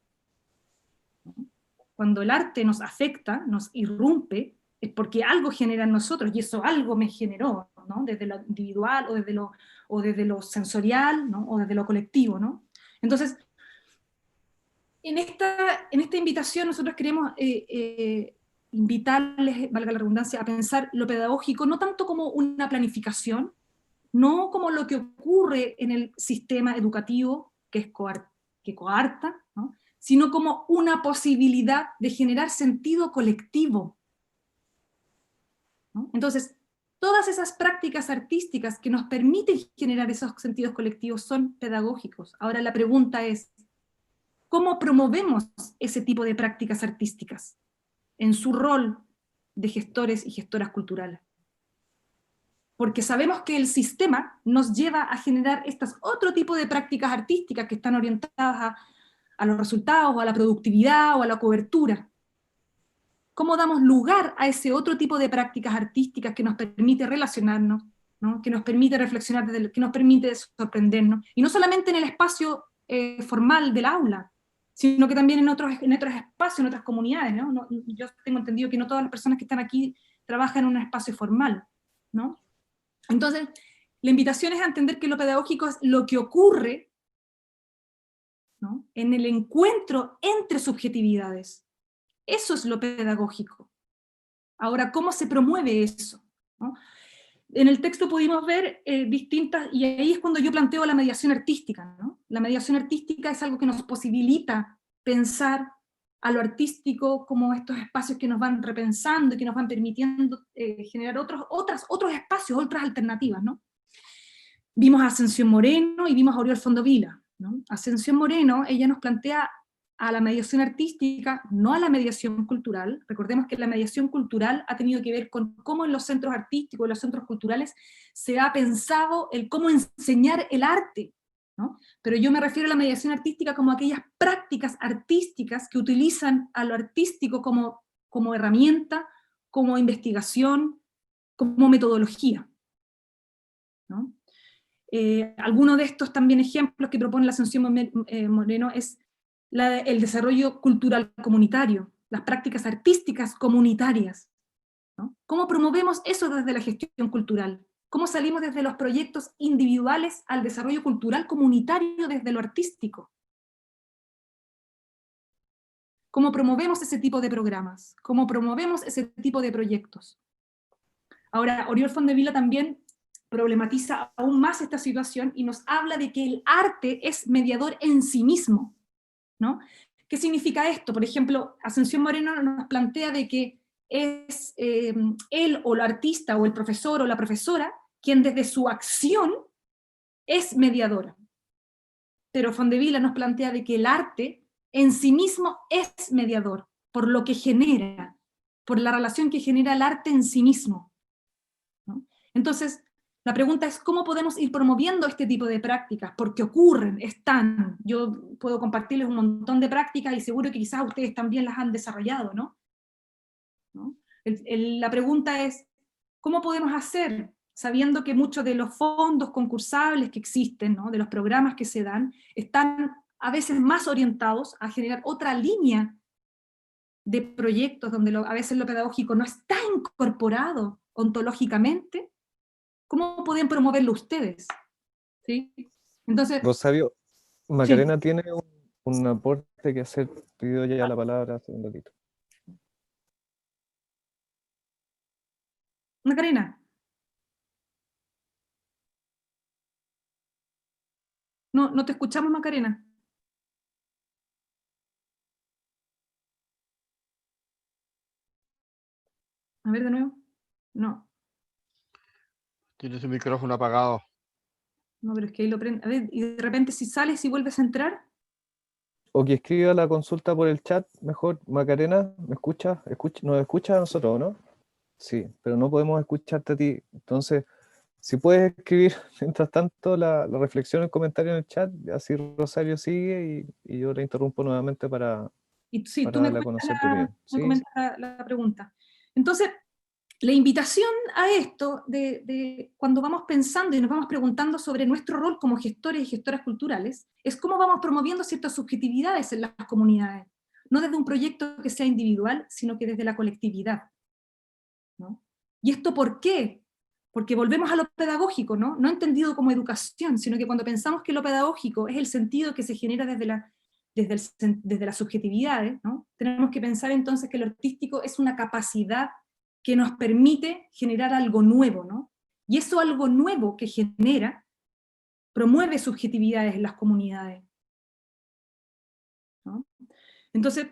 Cuando el arte nos afecta, nos irrumpe, es porque algo genera en nosotros, y eso algo me generó, ¿no? Desde lo individual, o desde lo sensorial, ¿no? O desde lo colectivo, ¿no? Entonces, en esta invitación nosotros queremos invitarles, valga la redundancia, a pensar lo pedagógico no tanto como una planificación, no como lo que ocurre en el sistema educativo, que coarta, ¿no? Sino como una posibilidad de generar sentido colectivo, ¿no? Entonces, todas esas prácticas artísticas que nos permiten generar esos sentidos colectivos son pedagógicos. Ahora la pregunta es, ¿cómo promovemos ese tipo de prácticas artísticas en su rol de gestores y gestoras culturales? Porque sabemos que el sistema nos lleva a generar otro tipo de prácticas artísticas que están orientadas a los resultados, o a la productividad, o a la cobertura. ¿Cómo damos lugar a ese otro tipo de prácticas artísticas que nos permite relacionarnos, ¿no? Que nos permite reflexionar, que nos permite sorprendernos? Y no solamente en el espacio formal del aula, sino que también en otros espacios, en otras comunidades, ¿no? Yo tengo entendido que no todas las personas que están aquí trabajan en un espacio formal, ¿no? Entonces, la invitación es a entender que lo pedagógico es lo que ocurre, ¿no? En el encuentro entre subjetividades. Eso es lo pedagógico. Ahora, ¿cómo se promueve eso? ¿No? En el texto pudimos ver distintas, y ahí es cuando yo planteo la mediación artística, ¿no? La mediación artística es algo que nos posibilita pensar a lo artístico como estos espacios que nos van repensando y que nos van permitiendo generar otros espacios, otras alternativas, ¿no? Vimos a Ascensión Moreno y vimos a Oriol Fondovila, ¿no? Ascensión Moreno, ella nos plantea a la mediación artística, no a la mediación cultural. Recordemos que la mediación cultural ha tenido que ver con cómo en los centros artísticos, en los centros culturales, se ha pensado el cómo enseñar el arte, ¿no? Pero yo me refiero a la mediación artística como aquellas prácticas artísticas que utilizan a lo artístico como herramienta, como investigación, como metodología, ¿no? Alguno de estos también ejemplos que propone la Ascensión Moreno es el desarrollo cultural comunitario, las prácticas artísticas comunitarias, ¿no? ¿Cómo promovemos eso desde la gestión cultural? ¿Cómo salimos desde los proyectos individuales al desarrollo cultural comunitario desde lo artístico? ¿Cómo promovemos ese tipo de programas? ¿Cómo promovemos ese tipo de proyectos? Ahora, Oriol Fondevila también problematiza aún más esta situación y nos habla de que el arte es mediador en sí mismo, ¿no? ¿Qué significa esto? Por ejemplo, Ascensión Moreno nos plantea de que es él o el artista o el profesor o la profesora quien desde su acción es mediadora. Pero Fondevila nos plantea de que el arte en sí mismo es mediador, por lo que genera, por la relación que genera el arte en sí mismo, ¿no? Entonces, la pregunta es cómo podemos ir promoviendo este tipo de prácticas, porque ocurren, están. Yo puedo compartirles un montón de prácticas y seguro que quizás ustedes también las han desarrollado, ¿no? La pregunta es, ¿cómo podemos hacer? Sabiendo que muchos de los fondos concursables que existen, ¿no? De los programas que se dan, están a veces más orientados a generar otra línea de proyectos donde a veces lo pedagógico no está incorporado ontológicamente. ¿Cómo pueden promoverlo ustedes? ¿Sí? Entonces, Rosario, sí. Macarena tiene un aporte que hacer, pidió ya la palabra hace un ratito. Macarena. No te escuchamos, Macarena. A ver de nuevo. No. Tiene su micrófono apagado. No, pero es que ahí lo prende. A ver, y de repente si sales y vuelves a entrar. O que escriba la consulta por el chat, mejor. Macarena, ¿me escucha? ¿Nos escucha a nosotros, no? Sí, pero no podemos escucharte a ti. Entonces, si puedes escribir mientras tanto la reflexión, el comentario en el chat, así Rosario sigue y yo le interrumpo nuevamente para Y sí, tú me darle a comentas conocer tu opinión. me Sí, comentas la pregunta. Entonces, la invitación a esto, de cuando vamos pensando y nos vamos preguntando sobre nuestro rol como gestores y gestoras culturales, es cómo vamos promoviendo ciertas subjetividades en las comunidades, no desde un proyecto que sea individual, sino que desde la colectividad, ¿no? ¿Y esto por qué? Porque volvemos a lo pedagógico, ¿no? No entendido como educación, sino que cuando pensamos que lo pedagógico es el sentido que se genera desde las subjetividades, ¿no? Tenemos que pensar entonces que lo artístico es una capacidad que nos permite generar algo nuevo, ¿no? Y eso algo nuevo que genera promueve subjetividades en las comunidades, ¿no? Entonces,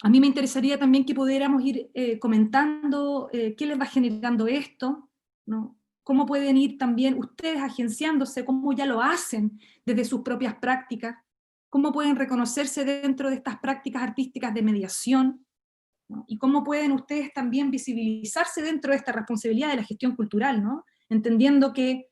a mí me interesaría también que pudiéramos ir comentando qué les va generando esto, ¿no? Cómo pueden ir también ustedes agenciándose, cómo ya lo hacen desde sus propias prácticas, cómo pueden reconocerse dentro de estas prácticas artísticas de mediación, ¿no? Y cómo pueden ustedes también visibilizarse dentro de esta responsabilidad de la gestión cultural, ¿no? Entendiendo que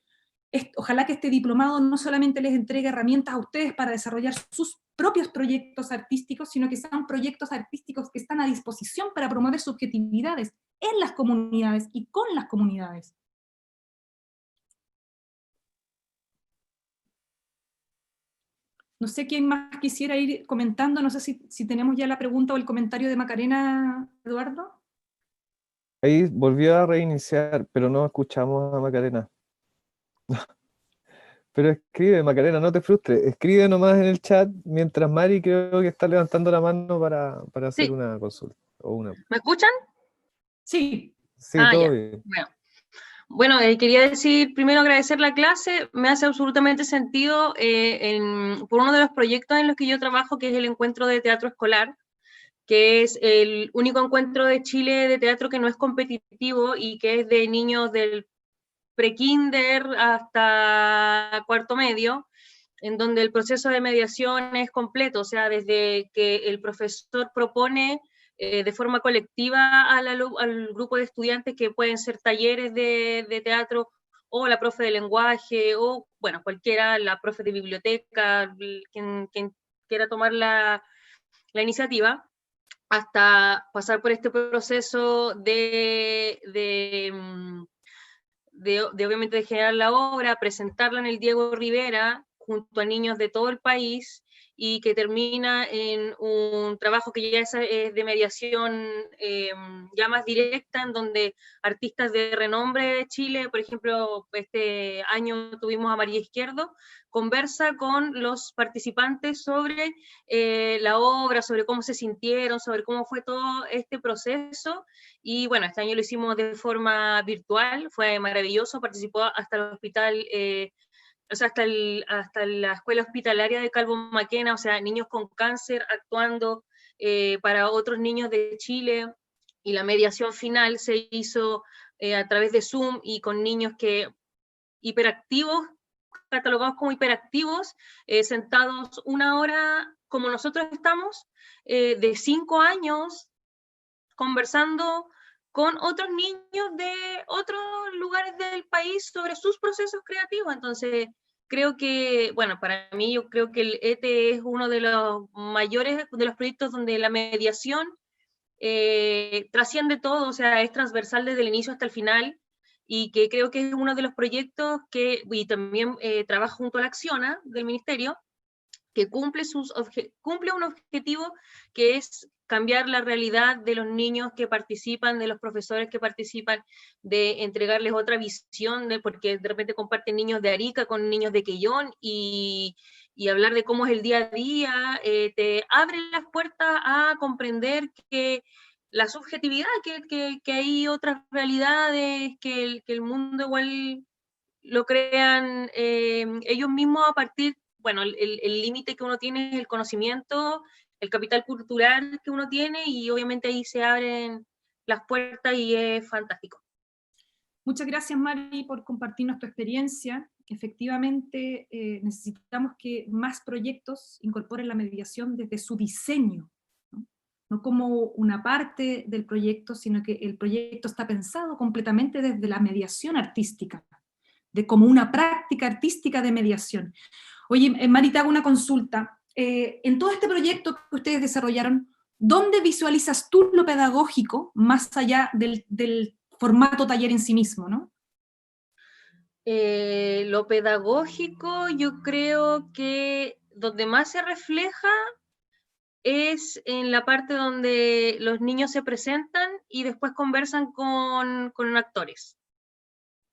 ojalá que este diplomado no solamente les entregue herramientas a ustedes para desarrollar sus propios proyectos artísticos, sino que sean proyectos artísticos que están a disposición para promover subjetividades en las comunidades y con las comunidades. No sé quién más quisiera ir comentando, no sé si tenemos ya la pregunta o el comentario de Macarena, Eduardo. ahí volvió a reiniciar, pero no escuchamos a Macarena. Pero escribe, Macarena, no te frustres. Escribe nomás en el chat mientras Mari creo que está levantando la mano para hacer Sí. una consulta. ¿Me escuchan? Sí. Sí, todo Ya. bien. Bueno, quería decir, primero agradecer la clase, me hace absolutamente sentido por uno de los proyectos en los que yo trabajo, que es el Encuentro de Teatro Escolar, que es el único encuentro de Chile de teatro que no es competitivo y que es de niños del pre-kinder hasta cuarto medio, en donde el proceso de mediación es completo, o sea, desde que el profesor propone de forma colectiva al grupo de estudiantes, que pueden ser talleres de teatro, o la profe de lenguaje, o bueno, cualquiera, la profe de biblioteca, quien quiera tomar la iniciativa, hasta pasar por este proceso de obviamente de generar la obra, presentarla en el Diego Rivera junto a niños de todo el país, y que termina en un trabajo que ya es de mediación ya más directa, en donde artistas de renombre de Chile, por ejemplo, este año tuvimos a María Izquierdo, conversa con los participantes sobre la obra, sobre cómo se sintieron, sobre cómo fue todo este proceso. Y bueno, este año lo hicimos de forma virtual, fue maravilloso, participó hasta el hospital, o sea, hasta la escuela hospitalaria de Calvo Maquena, o sea, niños con cáncer actuando para otros niños de Chile, y la mediación final se hizo a través de Zoom y con niños hiperactivos, catalogados como hiperactivos, sentados una hora como nosotros estamos, de 5 años, conversando con otros niños de otros lugares del país sobre sus procesos creativos. Entonces, creo que, bueno, para mí yo creo que el ETE es uno de los mayores, de los proyectos donde la mediación trasciende todo, o sea, es transversal desde el inicio hasta el final, y que creo que es uno de los proyectos que, y también trabaja junto a la Acciona del Ministerio, que cumple un objetivo, que es cambiar la realidad de los niños que participan, de los profesores que participan, de entregarles otra visión, porque de repente comparten niños de Arica con niños de Quellón, y hablar de cómo es el día a día, te abre las puertas a comprender que la subjetividad, que hay otras realidades, que el mundo igual lo crean ellos mismos a partir, bueno, el límite que uno tiene es el conocimiento, el capital cultural que uno tiene, y obviamente ahí se abren las puertas y es fantástico. Muchas gracias, Mari, por compartirnos tu experiencia. Efectivamente, necesitamos que más proyectos incorporen la mediación desde su diseño, ¿no? No como una parte del proyecto, sino que el proyecto está pensado completamente desde la mediación artística, como una práctica artística de mediación. Oye, Mari, te hago una consulta. En todo este proyecto que ustedes desarrollaron, ¿dónde visualizas tú lo pedagógico más allá del formato taller en sí mismo, ¿no? Lo pedagógico, yo creo que donde más se refleja es en la parte donde los niños se presentan y después conversan con actores.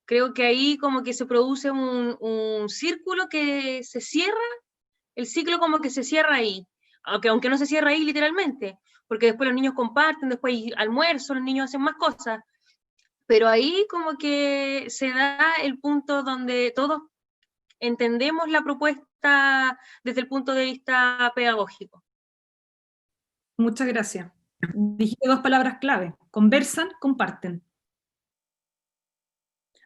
Creo que ahí como que se produce un círculo que se cierra, el ciclo como que se cierra ahí, aunque no se cierra ahí literalmente, porque después los niños comparten, después hay almuerzo, los niños hacen más cosas, pero ahí como que se da el punto donde todos entendemos la propuesta desde el punto de vista pedagógico. Muchas gracias. Dijiste dos palabras clave: conversan, comparten.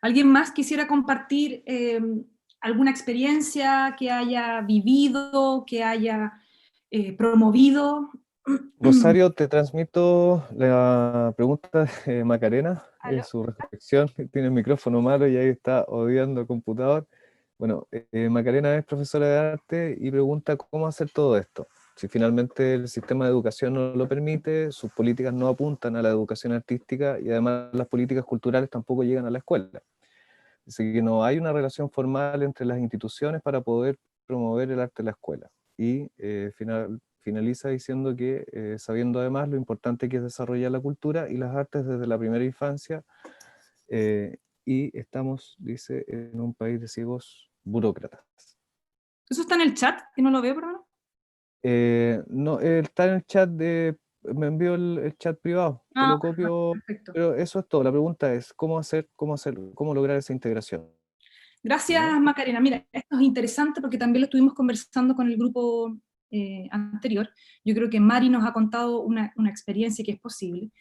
¿Alguien más quisiera compartir alguna experiencia que haya vivido, que haya promovido? Rosario, te transmito la pregunta de Macarena, su reflexión. Tiene el micrófono malo y ahí está odiando el computador. Bueno, Macarena es profesora de arte y pregunta cómo hacer todo esto. Si finalmente el sistema de educación no lo permite, sus políticas no apuntan a la educación artística y además las políticas culturales tampoco llegan a la escuela. Así que no hay una relación formal entre las instituciones para poder promover el arte en la escuela. Y finaliza diciendo que, sabiendo además lo importante que es desarrollar la cultura y las artes desde la primera infancia, y estamos, dice, en un país de ciegos burócratas. ¿Eso está en el chat? Que no lo veo, perdón. No, está en el chat me envió el chat privado, te lo copio, perfecto. pero eso es todo. La pregunta es, ¿cómo lograr esa integración? Gracias, Macarena. Mira, esto es interesante porque también lo estuvimos conversando con el grupo anterior. Yo creo que Mari nos ha contado una experiencia que es posible.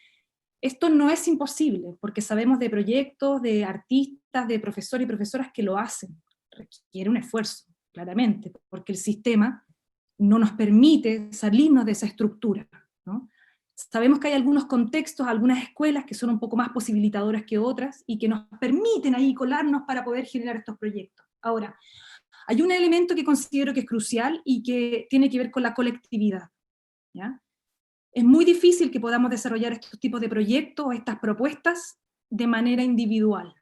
Esto no es imposible, porque sabemos de proyectos, de artistas, de profesores y profesoras que lo hacen. Requiere un esfuerzo, claramente, porque el sistema no nos permite salirnos de esa estructura, ¿no? Sabemos que hay algunos contextos, algunas escuelas que son un poco más posibilitadoras que otras y que nos permiten ahí colarnos para poder generar estos proyectos. Ahora, hay un elemento que considero que es crucial y que tiene que ver con la colectividad, ¿ya? Es muy difícil que podamos desarrollar estos tipos de proyectos o estas propuestas de manera individual,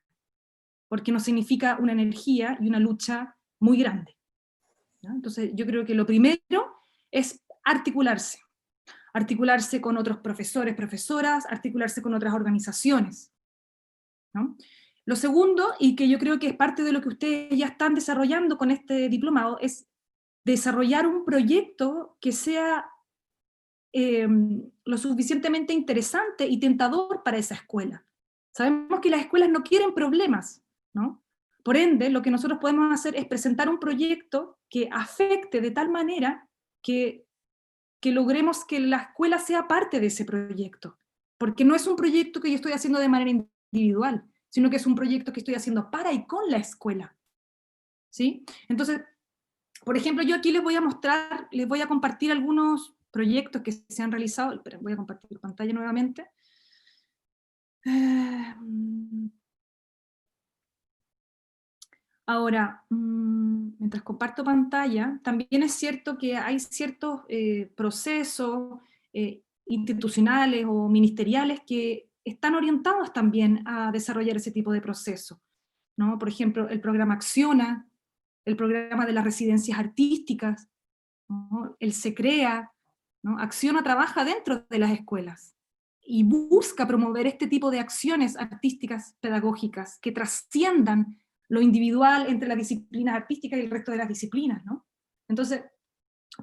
porque nos significa una energía y una lucha muy grande, ¿no? Entonces yo creo que lo primero es articularse con otros profesores, profesoras, articularse con otras organizaciones, ¿no? Lo segundo, y que yo creo que es parte de lo que ustedes ya están desarrollando con este diplomado, es desarrollar un proyecto que sea lo suficientemente interesante y tentador para esa escuela. Sabemos que las escuelas no quieren problemas, ¿no? Por ende, lo que nosotros podemos hacer es presentar un proyecto que afecte de tal manera que logremos que la escuela sea parte de ese proyecto. Porque no es un proyecto que yo estoy haciendo de manera individual, sino que es un proyecto que estoy haciendo para y con la escuela, ¿sí? Entonces, por ejemplo, yo aquí les voy a mostrar, les voy a compartir algunos proyectos que se han realizado. Espera, voy a compartir pantalla nuevamente. Ahora, mientras comparto pantalla, también es cierto que hay ciertos procesos institucionales o ministeriales que están orientados también a desarrollar ese tipo de procesos, ¿no? Por ejemplo, el programa Acciona, el programa de las residencias artísticas, ¿no? El SECREA, ¿no? Acciona trabaja dentro de las escuelas y busca promover este tipo de acciones artísticas pedagógicas que trasciendan lo individual entre las disciplinas artísticas y el resto de las disciplinas, ¿no? Entonces,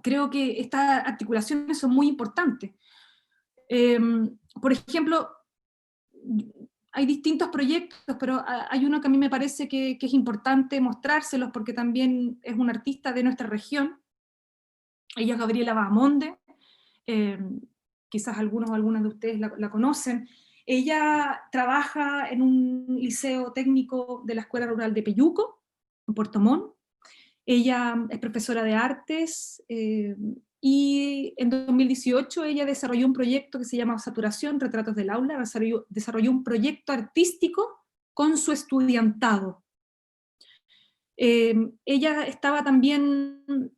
creo que estas articulaciones son muy importantes. Por ejemplo, hay distintos proyectos, pero hay uno que a mí me parece que es importante mostrárselos porque también es un artista de nuestra región. Ella es Gabriela Bahamonde, quizás algunos o algunas de ustedes la conocen. Ella trabaja en un liceo técnico de la Escuela Rural de Peyuco, en Puerto Montt. Ella es profesora de artes, y en 2018 ella desarrolló un proyecto que se llama Saturación, Retratos del Aula, desarrolló un proyecto artístico con su estudiantado. Ella estaba también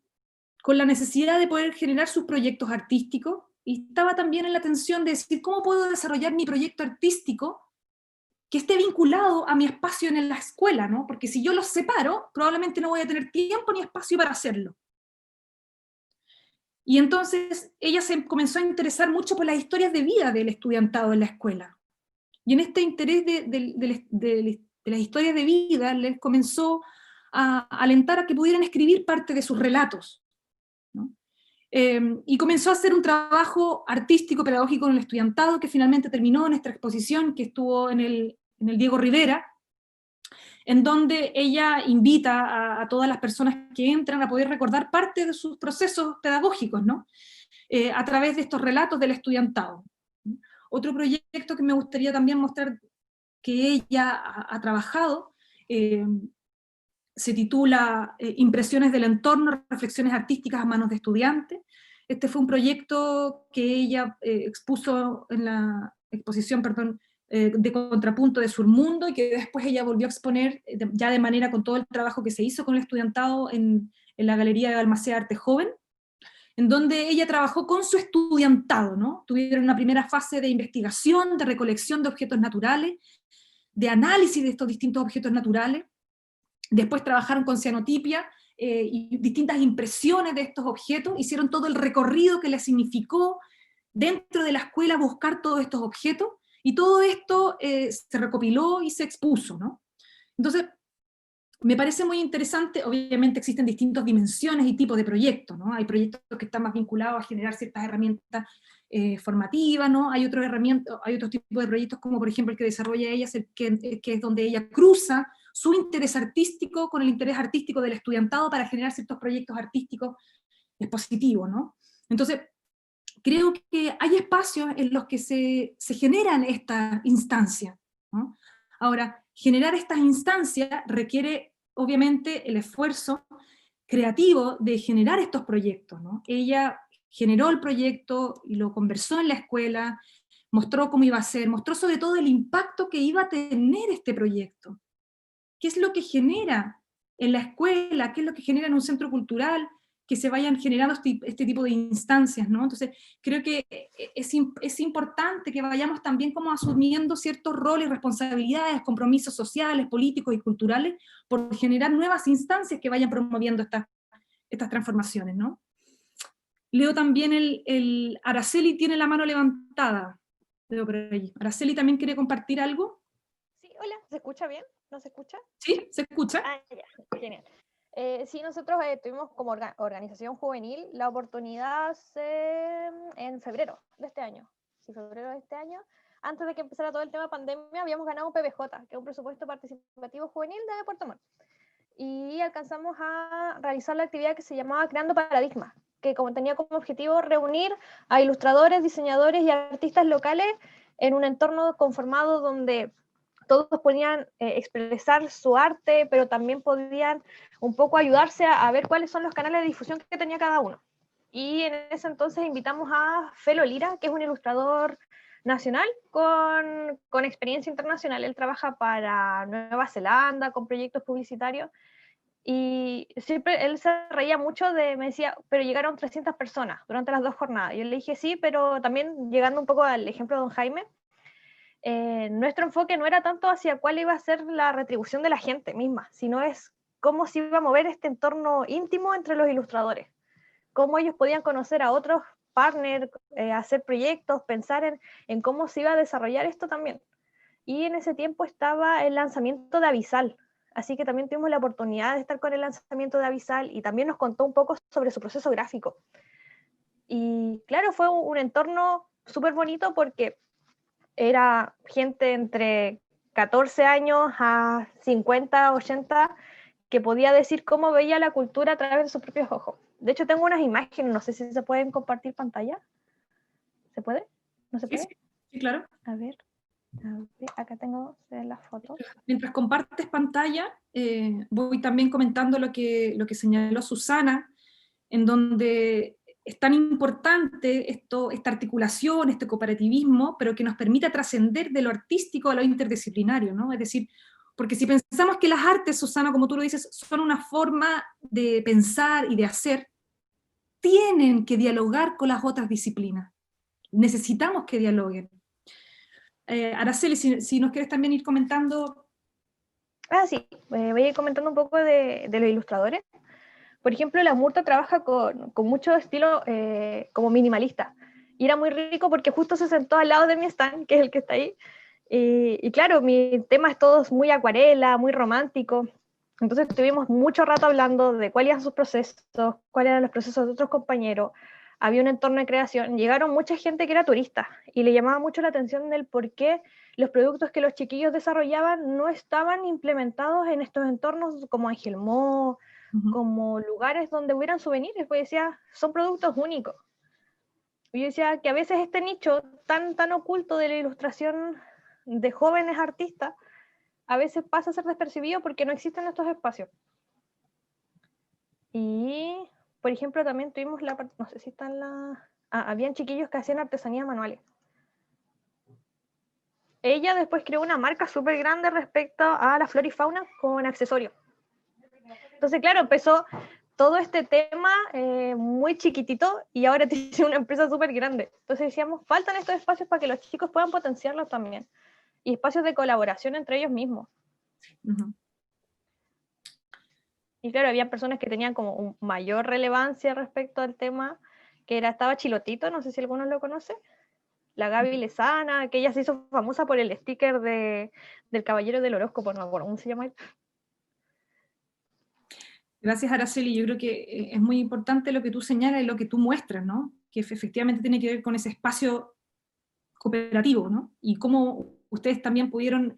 con la necesidad de poder generar sus proyectos artísticos, y estaba también en la tensión de decir, ¿cómo puedo desarrollar mi proyecto artístico que esté vinculado a mi espacio en la escuela, ¿no? Porque si yo los separo, probablemente no voy a tener tiempo ni espacio para hacerlo. Y entonces ella se comenzó a interesar mucho por las historias de vida del estudiantado en la escuela. Y en este interés de las historias de vida, les comenzó a alentar a que pudieran escribir parte de sus relatos, ¿no? Y comenzó a hacer un trabajo artístico, pedagógico en el estudiantado, que finalmente terminó en esta exposición que estuvo en el Diego Rivera, en donde ella invita a todas las personas que entran a poder recordar parte de sus procesos pedagógicos, ¿no? A través de estos relatos del estudiantado. Otro proyecto que me gustaría también mostrar que ella ha trabajado, se titula Impresiones del entorno, reflexiones artísticas a manos de estudiantes. Este fue un proyecto que ella expuso en la exposición, de Contrapunto de Surmundo, y que después ella volvió a exponer ya de manera con todo el trabajo que se hizo con el estudiantado en la Galería de Balmaceda Arte Joven, en donde ella trabajó con su estudiantado, ¿no? Tuvieron una primera fase de investigación, de recolección de objetos naturales, de análisis de estos distintos objetos naturales. Después trabajaron con cianotipia y distintas impresiones de estos objetos, hicieron todo el recorrido que les significó dentro de la escuela buscar todos estos objetos, y todo esto se recopiló y se expuso, ¿no? Entonces, me parece muy interesante. Obviamente existen distintas dimensiones y tipos de proyectos, ¿no? Hay proyectos que están más vinculados a generar ciertas herramientas formativas, ¿no? Hay otros tipos de proyectos, como por ejemplo el que desarrolla ella, que es donde ella cruza su interés artístico con el interés artístico del estudiantado para generar ciertos proyectos artísticos expositivos, ¿no? Entonces, creo que hay espacios en los que se generan estas instancias, ¿no? Ahora, generar estas instancias requiere, obviamente, el esfuerzo creativo de generar estos proyectos, ¿no? Ella generó el proyecto y lo conversó en la escuela, mostró cómo iba a ser, mostró sobre todo el impacto que iba a tener este proyecto. ¿Qué es lo que genera en la escuela? ¿Qué es lo que genera en un centro cultural? Que se vayan generando este tipo de instancias, ¿no? Entonces, creo que es importante que vayamos también como asumiendo ciertos roles, responsabilidades, compromisos sociales, políticos y culturales, por generar nuevas instancias que vayan promoviendo estas transformaciones, ¿no? Leo también Araceli tiene la mano levantada. Leo por allí. Araceli también quiere compartir algo. Sí, hola, ¿se escucha bien? ¿No se escucha? Sí, se escucha. Ah, ya, genial. Sí, nosotros tuvimos como organización juvenil la oportunidad en febrero de este año. Sí, febrero de este año, antes de que empezara todo el tema de pandemia, habíamos ganado un PPJ, que es un presupuesto participativo juvenil de Puerto Montt. Y alcanzamos a realizar la actividad que se llamaba Creando Paradigmas, que tenía como objetivo reunir a ilustradores, diseñadores y artistas locales en un entorno conformado donde todos podían expresar su arte, pero también podían un poco ayudarse a ver cuáles son los canales de difusión que tenía cada uno. Y en ese entonces invitamos a Felo Lira, que es un ilustrador nacional con experiencia internacional. Él trabaja para Nueva Zelanda con proyectos publicitarios, y siempre él se reía mucho me decía, pero llegaron 300 personas durante las 2 jornadas. Yo le dije sí, pero también llegando un poco al ejemplo de don Jaime, nuestro enfoque no era tanto hacia cuál iba a ser la retribución de la gente misma, sino es cómo se iba a mover este entorno íntimo entre los ilustradores, cómo ellos podían conocer a otros partners, hacer proyectos, pensar en cómo se iba a desarrollar esto también. Y en ese tiempo estaba el lanzamiento de Avisal, así que también tuvimos la oportunidad de estar con el lanzamiento de Avisal, y también nos contó un poco sobre su proceso gráfico. Y claro, fue un entorno súper bonito porque era gente entre 14 años a 50, 80, que podía decir cómo veía la cultura a través de sus propios ojos. De hecho, tengo unas imágenes, no sé si se pueden compartir pantalla. ¿Se puede? ¿No se puede? Sí, claro. A ver. Acá tengo las fotos. Mientras compartes pantalla, voy también comentando lo que señaló Susana, en donde es tan importante esta articulación, este cooperativismo, pero que nos permita trascender de lo artístico a lo interdisciplinario, ¿no? Es decir, porque si pensamos que las artes, Susana, como tú lo dices, son una forma de pensar y de hacer, tienen que dialogar con las otras disciplinas. Necesitamos que dialoguen. Araceli, si nos quieres también ir comentando. Sí, voy a ir comentando un poco de los ilustradores. Por ejemplo, la Murta trabaja con mucho estilo como minimalista. Y era muy rico porque justo se sentó al lado de mi stand, que es el que está ahí. Y claro, mi tema es todo muy acuarela, muy romántico. Entonces estuvimos mucho rato hablando de cuáles eran sus procesos, cuáles eran los procesos de otros compañeros. Había un entorno de creación. Llegaron mucha gente que era turista y le llamaba mucho la atención del por qué los productos que los chiquillos desarrollaban no estaban implementados en estos entornos como Angelmó, como lugares donde hubieran souvenirs, pues decía, son productos únicos. Y yo decía que a veces este nicho tan oculto de la ilustración de jóvenes artistas, a veces pasa a ser despercibido porque no existen estos espacios. Y, por ejemplo, también tuvimos no sé si están habían chiquillos que hacían artesanías manuales. Ella después creó una marca súper grande respecto a la flora y fauna con accesorios. Entonces, claro, empezó todo este tema muy chiquitito y ahora tiene una empresa súper grande. Entonces decíamos, faltan estos espacios para que los chicos puedan potenciarlos también. Y espacios de colaboración entre ellos mismos. Y claro, había personas que tenían como mayor relevancia respecto al tema, que estaba Chilotito, no sé si alguno lo conoce, la Gaby Lezana, que ella se hizo famosa por el sticker del Caballero del Horóscopo, no me acuerdo cómo se llama. Gracias, Araceli. Yo creo que es muy importante lo que tú señalas y lo que tú muestras, ¿no? Que efectivamente tiene que ver con ese espacio cooperativo, ¿no? Y cómo ustedes también pudieron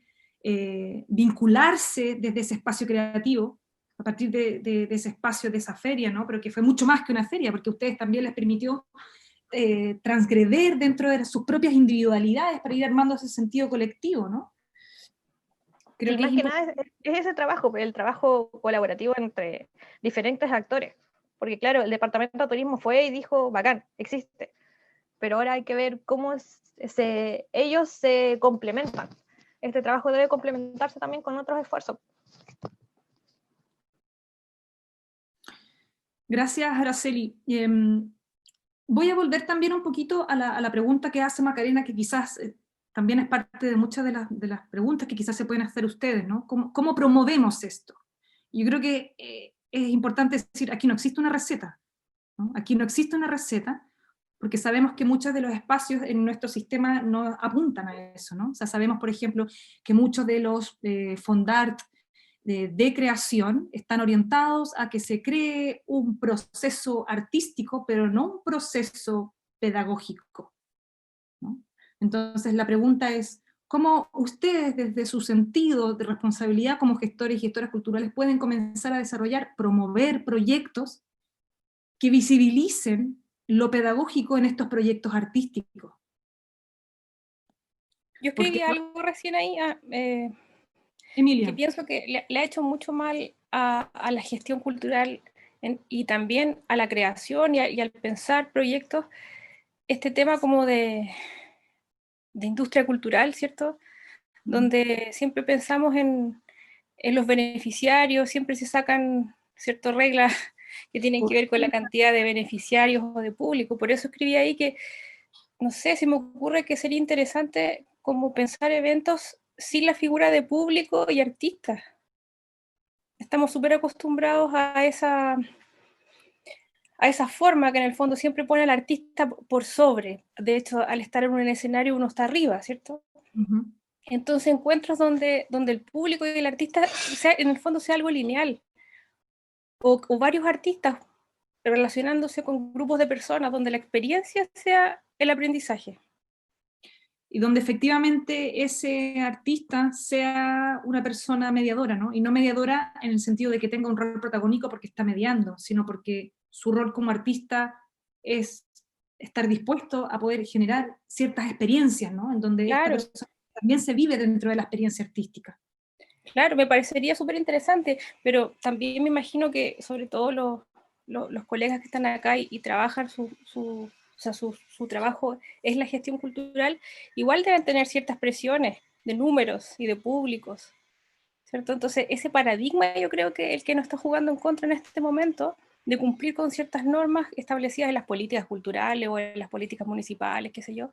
vincularse desde ese espacio creativo, a partir de ese espacio, de esa feria, ¿no? Pero que fue mucho más que una feria, porque a ustedes también les permitió transgreder dentro de sus propias individualidades para ir armando ese sentido colectivo, ¿no? Creo que más que nada es ese trabajo, el trabajo colaborativo entre diferentes actores. Porque claro, el departamento de turismo fue y dijo, bacán, existe. Pero ahora hay que ver cómo ellos se complementan. Este trabajo debe complementarse también con otros esfuerzos. Gracias, Araceli. Voy a volver también un poquito a la pregunta que hace Macarena, que quizás también es parte de muchas de las preguntas que quizás se pueden hacer ustedes, ¿no? ¿Cómo promovemos esto? Yo creo que es importante decir, aquí no existe una receta, ¿no? Aquí no existe una receta, porque sabemos que muchos de los espacios en nuestro sistema no apuntan a eso, ¿no? O sea, sabemos, por ejemplo, que muchos de los fondart de creación están orientados a que se cree un proceso artístico, pero no un proceso pedagógico, ¿no? Entonces la pregunta es, ¿cómo ustedes desde su sentido de responsabilidad como gestores y gestoras culturales pueden comenzar a desarrollar, promover proyectos que visibilicen lo pedagógico en estos proyectos artísticos? Yo escribí algo recién ahí, Emilia, que pienso que le ha hecho mucho mal a la gestión cultural y también a la creación y al pensar proyectos, este tema como de industria cultural, ¿cierto? Donde siempre pensamos en los beneficiarios, siempre se sacan ciertas reglas que tienen que ver con la cantidad de beneficiarios o de público. Por eso escribí ahí que, no sé, se me ocurre que sería interesante como pensar eventos sin la figura de público y artistas. Estamos súper acostumbrados a esa forma que en el fondo siempre pone al artista por sobre. De hecho, al estar en un escenario uno está arriba, ¿cierto? Entonces encuentros donde el público y el artista en el fondo sea algo lineal. O varios artistas relacionándose con grupos de personas, donde la experiencia sea el aprendizaje. Y donde efectivamente ese artista sea una persona mediadora, ¿no? Y no mediadora en el sentido de que tenga un rol protagónico porque está mediando, sino porque su rol como artista es estar dispuesto a poder generar ciertas experiencias, ¿no? En donde claro, esta persona también se vive dentro de la experiencia artística. Claro, me parecería súper interesante, pero también me imagino que sobre todo los colegas que están acá y trabajan o sea, su trabajo es la gestión cultural, igual deben tener ciertas presiones de números y de públicos, ¿cierto? Entonces, ese paradigma yo creo que el que nos está jugando en contra en este momento, de cumplir con ciertas normas establecidas en las políticas culturales o en las políticas municipales, qué sé yo,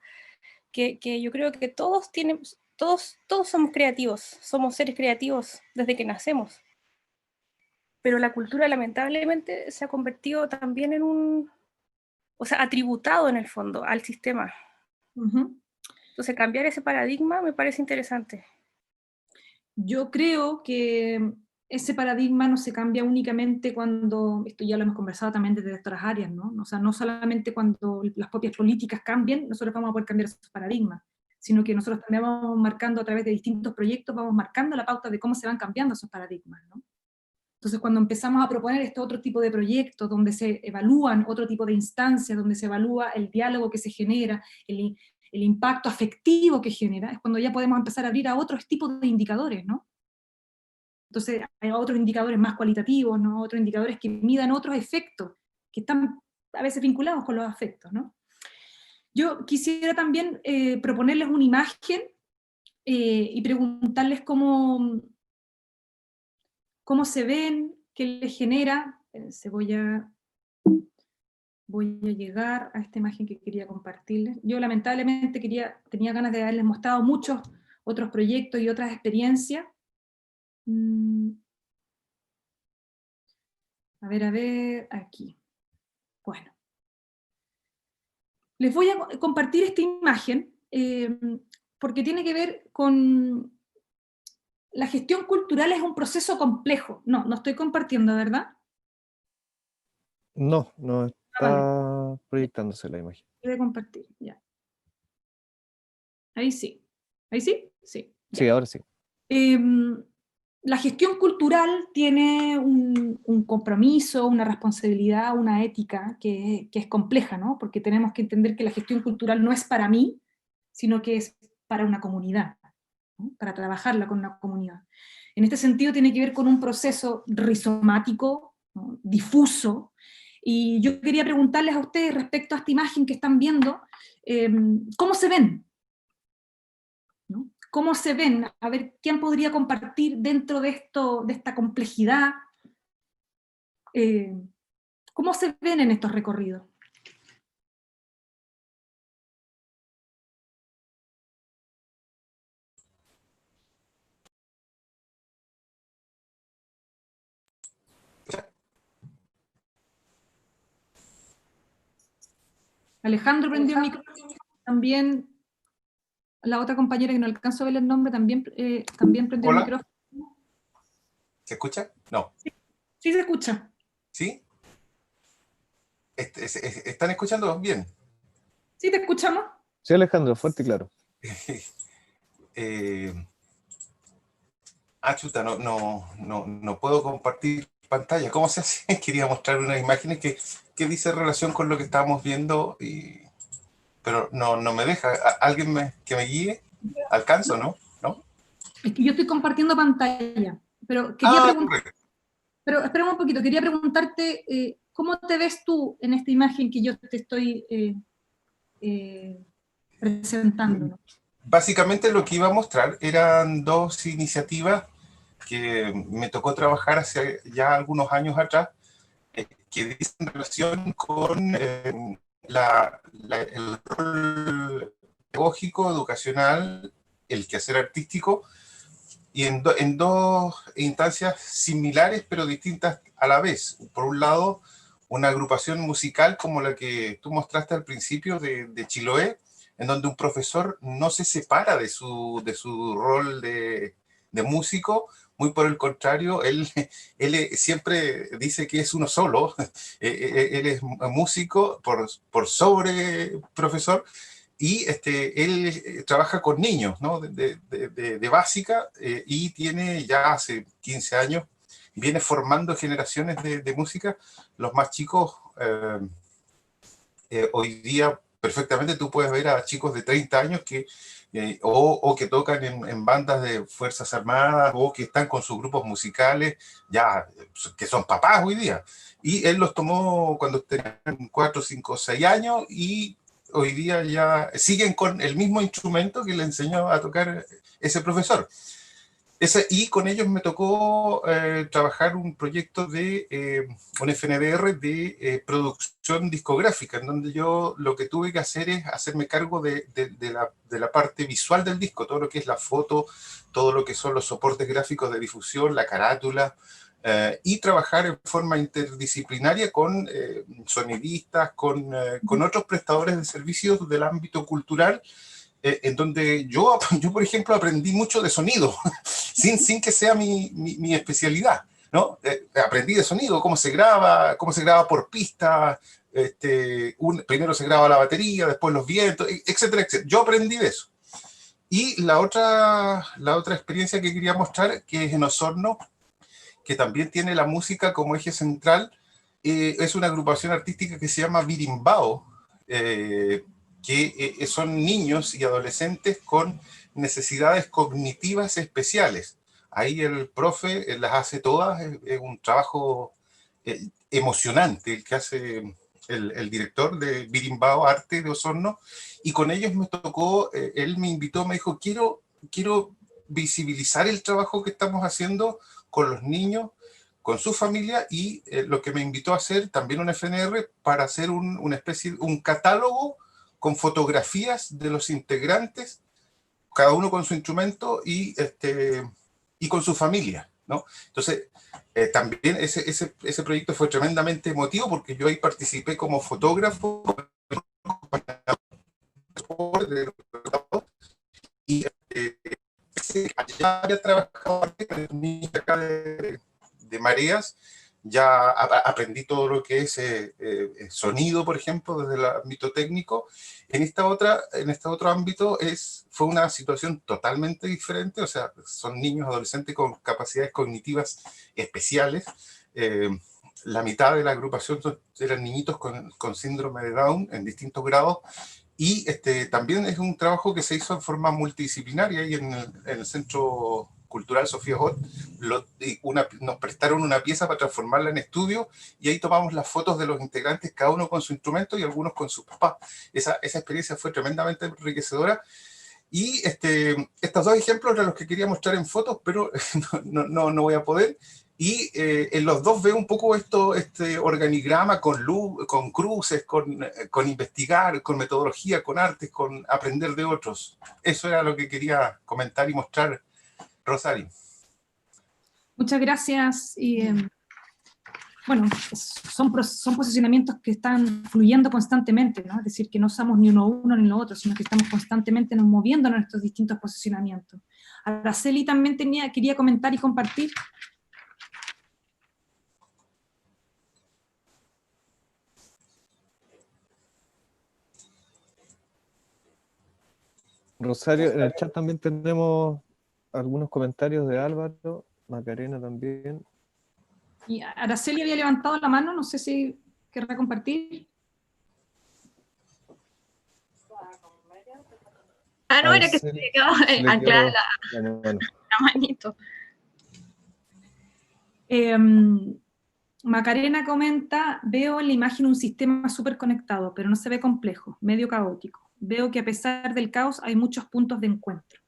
que yo creo que todos somos creativos, somos seres creativos desde que nacemos. Pero la cultura lamentablemente se ha convertido también en o sea, atributado en el fondo al sistema. Entonces, cambiar ese paradigma me parece interesante. Yo creo que ese paradigma no se cambia únicamente cuando, esto ya lo hemos conversado también desde otras áreas, ¿no? O sea, no solamente cuando las propias políticas cambien, nosotros vamos a poder cambiar esos paradigmas, sino que nosotros también vamos marcando a través de distintos proyectos, vamos marcando la pauta de cómo se van cambiando esos paradigmas, ¿no? Entonces, cuando empezamos a proponer este otro tipo de proyectos, donde se evalúan otro tipo de instancias, donde se evalúa el diálogo que se genera, el impacto afectivo que genera, es cuando ya podemos empezar a abrir a otros tipos de indicadores, ¿no? Entonces, hay otros indicadores más cualitativos, ¿no? Otros indicadores que midan otros efectos, que están a veces vinculados con los afectos, ¿no? Yo quisiera también proponerles una imagen y preguntarles cómo se ven, qué les genera. Voy a llegar a esta imagen que quería compartirles. Yo lamentablemente tenía ganas de haberles mostrado muchos otros proyectos y otras experiencias. A ver, aquí. Bueno. Les voy a compartir esta imagen porque tiene que ver con la gestión cultural. Es un proceso complejo. No estoy compartiendo, ¿verdad? No está proyectándose la imagen. Voy a compartir, ya. Ahí sí. ¿Ahí sí? Sí. Ya. Sí, ahora sí. La gestión cultural tiene un compromiso, una responsabilidad, una ética que es compleja, ¿no? Porque tenemos que entender que la gestión cultural no es para mí, sino que es para una comunidad, ¿no? Para trabajarla con una comunidad. En este sentido tiene que ver con un proceso rizomático, ¿no? Difuso, y yo quería preguntarles a ustedes respecto a esta imagen que están viendo, ¿cómo se ven? ¿No? ¿Cómo se ven? A ver, ¿quién podría compartir dentro de esta complejidad? ¿Cómo se ven en estos recorridos? Alejandro prendió el micrófono, también la otra compañera que no alcanzo a ver el nombre también prendió Hola. el micrófono. ¿Se escucha? No. Sí se escucha. ¿Sí? ¿Están escuchando bien? Sí, te escuchamos. Sí, Alejandro, fuerte y claro. Chuta, no puedo compartir pantalla. ¿Cómo se hace? Quería mostrar unas imágenes que dice relación con lo que estábamos viendo, pero no me deja. ¿Alguien que me guíe? ¿Alcanzo, no? ¿No? Es que yo estoy compartiendo pantalla, pero quería preguntar... Pero espérame un poquito, quería preguntarte, ¿cómo te ves tú en esta imagen que yo te estoy presentando, ¿no? Básicamente lo que iba a mostrar eran dos iniciativas que me tocó trabajar hace ya algunos años atrás, que dicen relación con el rol pedagógico, educacional, el quehacer artístico, y en dos instancias similares pero distintas a la vez. Por un lado, una agrupación musical como la que tú mostraste al principio de Chiloé, en donde un profesor no se separa de su rol de músico, muy por el contrario, él siempre dice que es uno solo, él es músico por sobre profesor, y él trabaja con niños, ¿no? de básica, y tiene ya hace 15 años, viene formando generaciones de música. Los más chicos hoy día perfectamente tú puedes ver a chicos de 30 años que, o que tocan en bandas de Fuerzas Armadas o que están con sus grupos musicales, ya que son papás hoy día. Y él los tomó cuando tenían 4, 5, 6 años y hoy día ya siguen con el mismo instrumento que le enseñó a tocar ese profesor. Y con ellos me tocó trabajar un proyecto de un FNDR de producción discográfica, en donde yo lo que tuve que hacer es hacerme cargo de la parte visual del disco, todo lo que es la foto, todo lo que son los soportes gráficos de difusión, la carátula, y trabajar en forma interdisciplinaria con sonidistas, con otros prestadores de servicios del ámbito cultural, en donde yo, por ejemplo, aprendí mucho de sonido, sin que sea mi especialidad, ¿no? Aprendí de sonido, cómo se graba por pista, primero se graba la batería, después los vientos, etcétera, etcétera. Yo aprendí de eso. Y la otra experiencia que quería mostrar, que es en Osorno, que también tiene la música como eje central, es una agrupación artística que se llama Birimbao, que son niños y adolescentes con necesidades cognitivas especiales. Ahí el profe las hace todas, es un trabajo emocionante el que hace el director de Birimbao Arte de Osorno, y con ellos me tocó, él me invitó, me dijo, quiero visibilizar el trabajo que estamos haciendo con los niños, con su familia, y lo que me invitó a hacer también un FNR para hacer una especie, un catálogo con fotografías de los integrantes, cada uno con su instrumento y con su familia, ¿no? Entonces, también ese proyecto fue tremendamente emotivo porque yo ahí participé como fotógrafo y ya había trabajado acá de Mareas, ya aprendí todo lo que es sonido, por ejemplo, desde el ámbito técnico. En este otro ámbito fue una situación totalmente diferente, o sea, son niños, adolescentes con capacidades cognitivas especiales. La mitad de la agrupación eran niñitos con síndrome de Down en distintos grados, y también es un trabajo que se hizo en forma multidisciplinaria, y en el Centro Cultural Sofía Hot nos prestaron una pieza para transformarla en estudio, y ahí tomamos las fotos de los integrantes, cada uno con su instrumento y algunos con sus papás. Esa experiencia fue tremendamente enriquecedora. Y estos dos ejemplos eran los que quería mostrar en fotos, pero no voy a poder. Y en los dos veo un poco este organigrama con cruces, con investigar, con metodología, con artes, con aprender de otros. Eso era lo que quería comentar y mostrar, Rosario. Muchas gracias. Y, bueno, son posicionamientos que están fluyendo constantemente, ¿no? Es decir, que no somos ni uno ni lo otro, sino que estamos constantemente moviendo nuestros distintos posicionamientos. Araceli también quería comentar y compartir. Rosario, en el chat también tenemos algunos comentarios de Álvaro, Macarena también. Y Araceli había levantado la mano, no sé si querrá compartir. Ah, no, era que se le quedaba anclada la manito. Macarena comenta, veo en la imagen un sistema súper conectado, pero no se ve complejo, medio caótico. Veo que a pesar del caos hay muchos puntos de encuentro.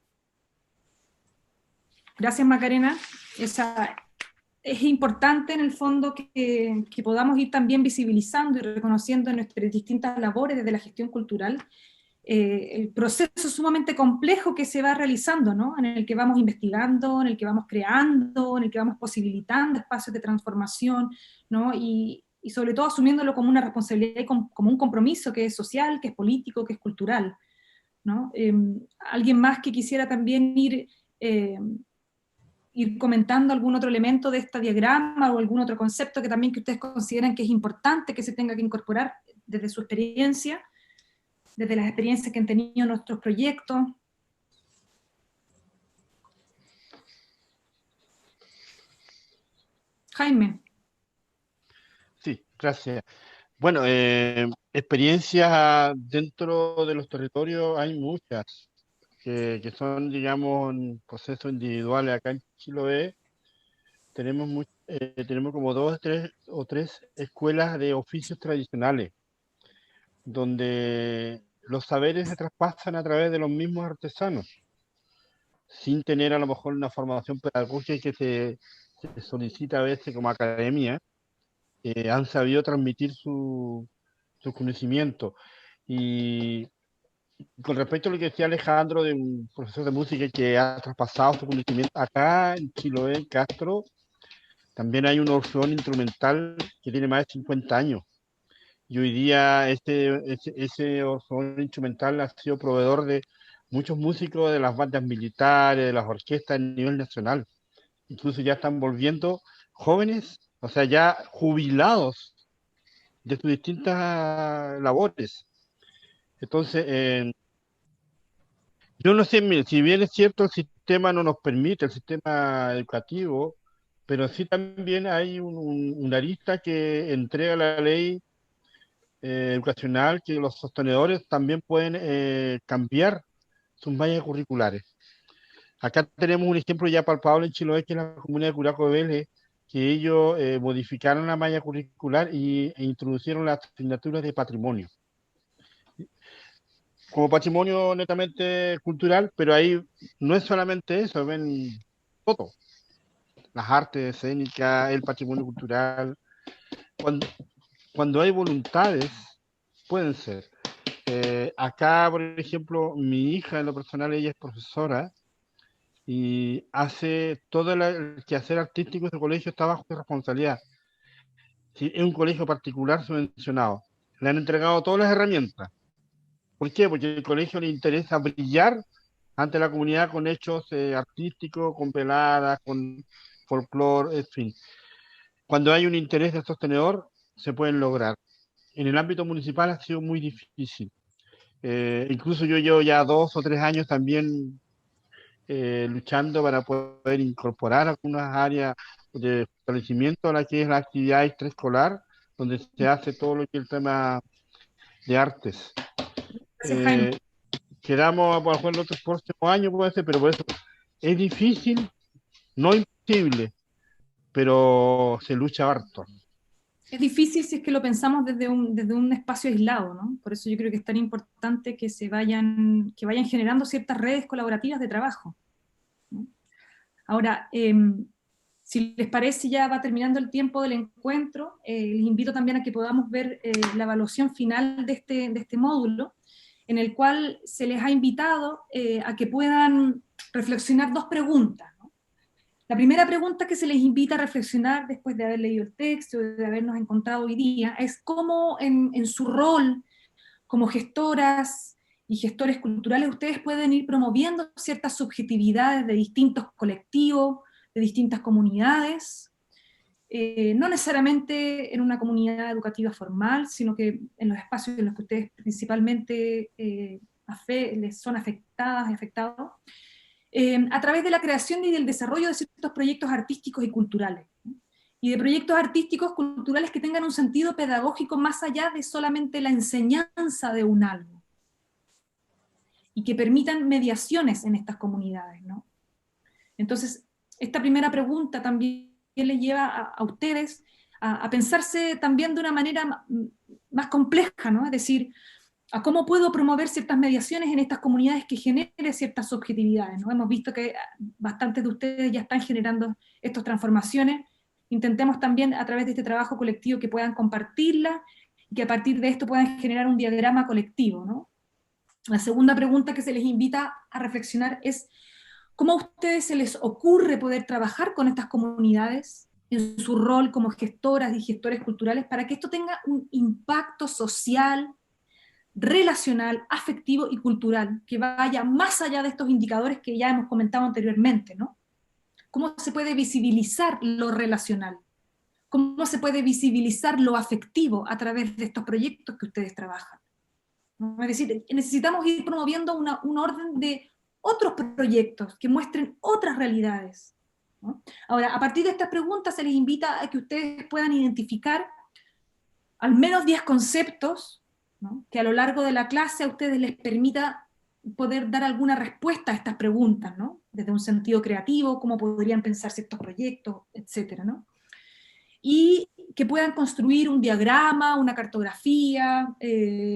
Gracias, Macarena. Es importante en el fondo que podamos ir también visibilizando y reconociendo en nuestras distintas labores desde la gestión cultural el proceso sumamente complejo que se va realizando, ¿no? En el que vamos investigando, en el que vamos creando, en el que vamos posibilitando espacios de transformación, ¿no? Y sobre todo asumiéndolo como una responsabilidad y como un compromiso que es social, que es político, que es cultural, ¿no? Alguien más que quisiera también ir comentando algún otro elemento de este diagrama o algún otro concepto que también que ustedes consideran que es importante que se tenga que incorporar desde su experiencia, desde las experiencias que han tenido nuestros proyectos. Jaime. Sí, gracias. Bueno, experiencias dentro de los territorios hay muchas, que son, digamos, en procesos individuales. Acá en Chiloé tenemos, tenemos como 2 o 3 escuelas de oficios tradicionales, donde los saberes se traspasan a través de los mismos artesanos, sin tener a lo mejor una formación pedagógica que se solicita a veces como academia. Han sabido transmitir su conocimiento. Y con respecto a lo que decía Alejandro, de un profesor de música que ha traspasado su conocimiento, acá en Chiloé, en Castro, también hay un orfeón instrumental que tiene más de 50 años. Y hoy día ese orfeón instrumental ha sido proveedor de muchos músicos de las bandas militares, de las orquestas a nivel nacional. Incluso ya están volviendo jóvenes, o sea, ya jubilados de sus distintas labores. Entonces, yo no sé, mire, si bien es cierto el sistema no nos permite, el sistema educativo, pero sí también hay una arista que entrega la ley educacional, que los sostenedores también pueden cambiar sus mallas curriculares. Acá tenemos un ejemplo ya palpable en Chiloé, que es la comunidad de Curacao de Vélez, que ellos modificaron la malla curricular e introducieron las asignaturas de patrimonio. Como patrimonio netamente cultural, pero ahí no es solamente eso, ven todo. Las artes escénicas, el patrimonio cultural. Cuando hay voluntades, pueden ser. Acá, por ejemplo, mi hija, en lo personal, ella es profesora y hace todo el quehacer artístico de su colegio, está bajo su responsabilidad. Sí, es un colegio particular subvencionado. Le han entregado todas las herramientas. ¿Por qué? Porque al colegio le interesa brillar ante la comunidad con hechos artísticos, con peladas, con folclore, en fin. Cuando hay un interés de sostenedor, se pueden lograr. En el ámbito municipal ha sido muy difícil. Incluso yo llevo ya 2 o 3 años también luchando para poder incorporar algunas áreas de fortalecimiento a la que es la actividad extraescolar, donde se hace todo lo que es el tema de artes. Quedamos a jugar el próximo año, puede ser, pero por eso es difícil, no imposible, pero se lucha harto. Es difícil si es que lo pensamos desde un espacio aislado, ¿no? Por eso yo creo que es tan importante que vayan generando ciertas redes colaborativas de trabajo, ¿no? Ahora, si les parece, ya va terminando el tiempo del encuentro. Les invito también a que podamos ver la evaluación final de este módulo, en el cual se les ha invitado a que puedan reflexionar 2 preguntas, ¿no? La primera pregunta que se les invita a reflexionar después de haber leído el texto, de habernos encontrado hoy día, es cómo en su rol como gestoras y gestores culturales ustedes pueden ir promoviendo ciertas subjetividades de distintos colectivos, de distintas comunidades, no necesariamente en una comunidad educativa formal, sino que en los espacios en los que ustedes principalmente les son afectadas y afectados, a través de la creación y del desarrollo de ciertos proyectos artísticos y culturales, ¿no? Y de proyectos artísticos culturales que tengan un sentido pedagógico más allá de solamente la enseñanza de un algo, y que permitan mediaciones en estas comunidades, ¿no? Entonces, esta primera pregunta también les lleva a ustedes a pensarse también de una manera más compleja, ¿no? Es decir, a cómo puedo promover ciertas mediaciones en estas comunidades que generen ciertas subjetividades, ¿no? Hemos visto que bastantes de ustedes ya están generando estas transformaciones. Intentemos también a través de este trabajo colectivo que puedan compartirla, y que a partir de esto puedan generar un diagrama colectivo, ¿no? La segunda pregunta que se les invita a reflexionar es ¿cómo a ustedes se les ocurre poder trabajar con estas comunidades en su rol como gestoras y gestores culturales para que esto tenga un impacto social, relacional, afectivo y cultural, que vaya más allá de estos indicadores que ya hemos comentado anteriormente, ¿no? ¿Cómo se puede visibilizar lo relacional? ¿Cómo se puede visibilizar lo afectivo a través de estos proyectos que ustedes trabajan? ¿No? Es decir, necesitamos ir promoviendo un orden de otros proyectos que muestren otras realidades, ¿no? Ahora, a partir de estas preguntas se les invita a que ustedes puedan identificar al menos 10 conceptos ¿no? Que a lo largo de la clase a ustedes les permita poder dar alguna respuesta a estas preguntas, ¿no? Desde un sentido creativo, cómo podrían pensarse estos proyectos, etcétera, ¿no? Y que puedan construir un diagrama, una cartografía,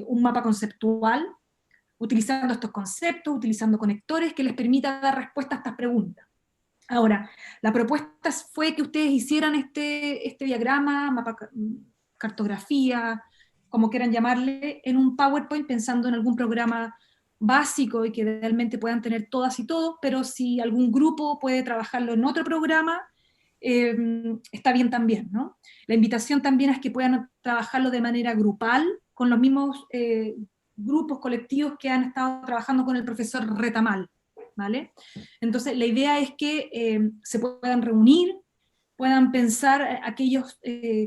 un mapa conceptual, utilizando estos conceptos, utilizando conectores que les permita dar respuesta a estas preguntas. Ahora, la propuesta fue que ustedes hicieran este diagrama, mapa, cartografía, como quieran llamarle, en un PowerPoint pensando en algún programa básico y que realmente puedan tener todas y todos, pero si algún grupo puede trabajarlo en otro programa, está bien también, ¿no? La invitación también es que puedan trabajarlo de manera grupal, con los mismos grupos colectivos que han estado trabajando con el profesor Retamal, ¿vale? Entonces, la idea es que se puedan reunir, puedan pensar aquellos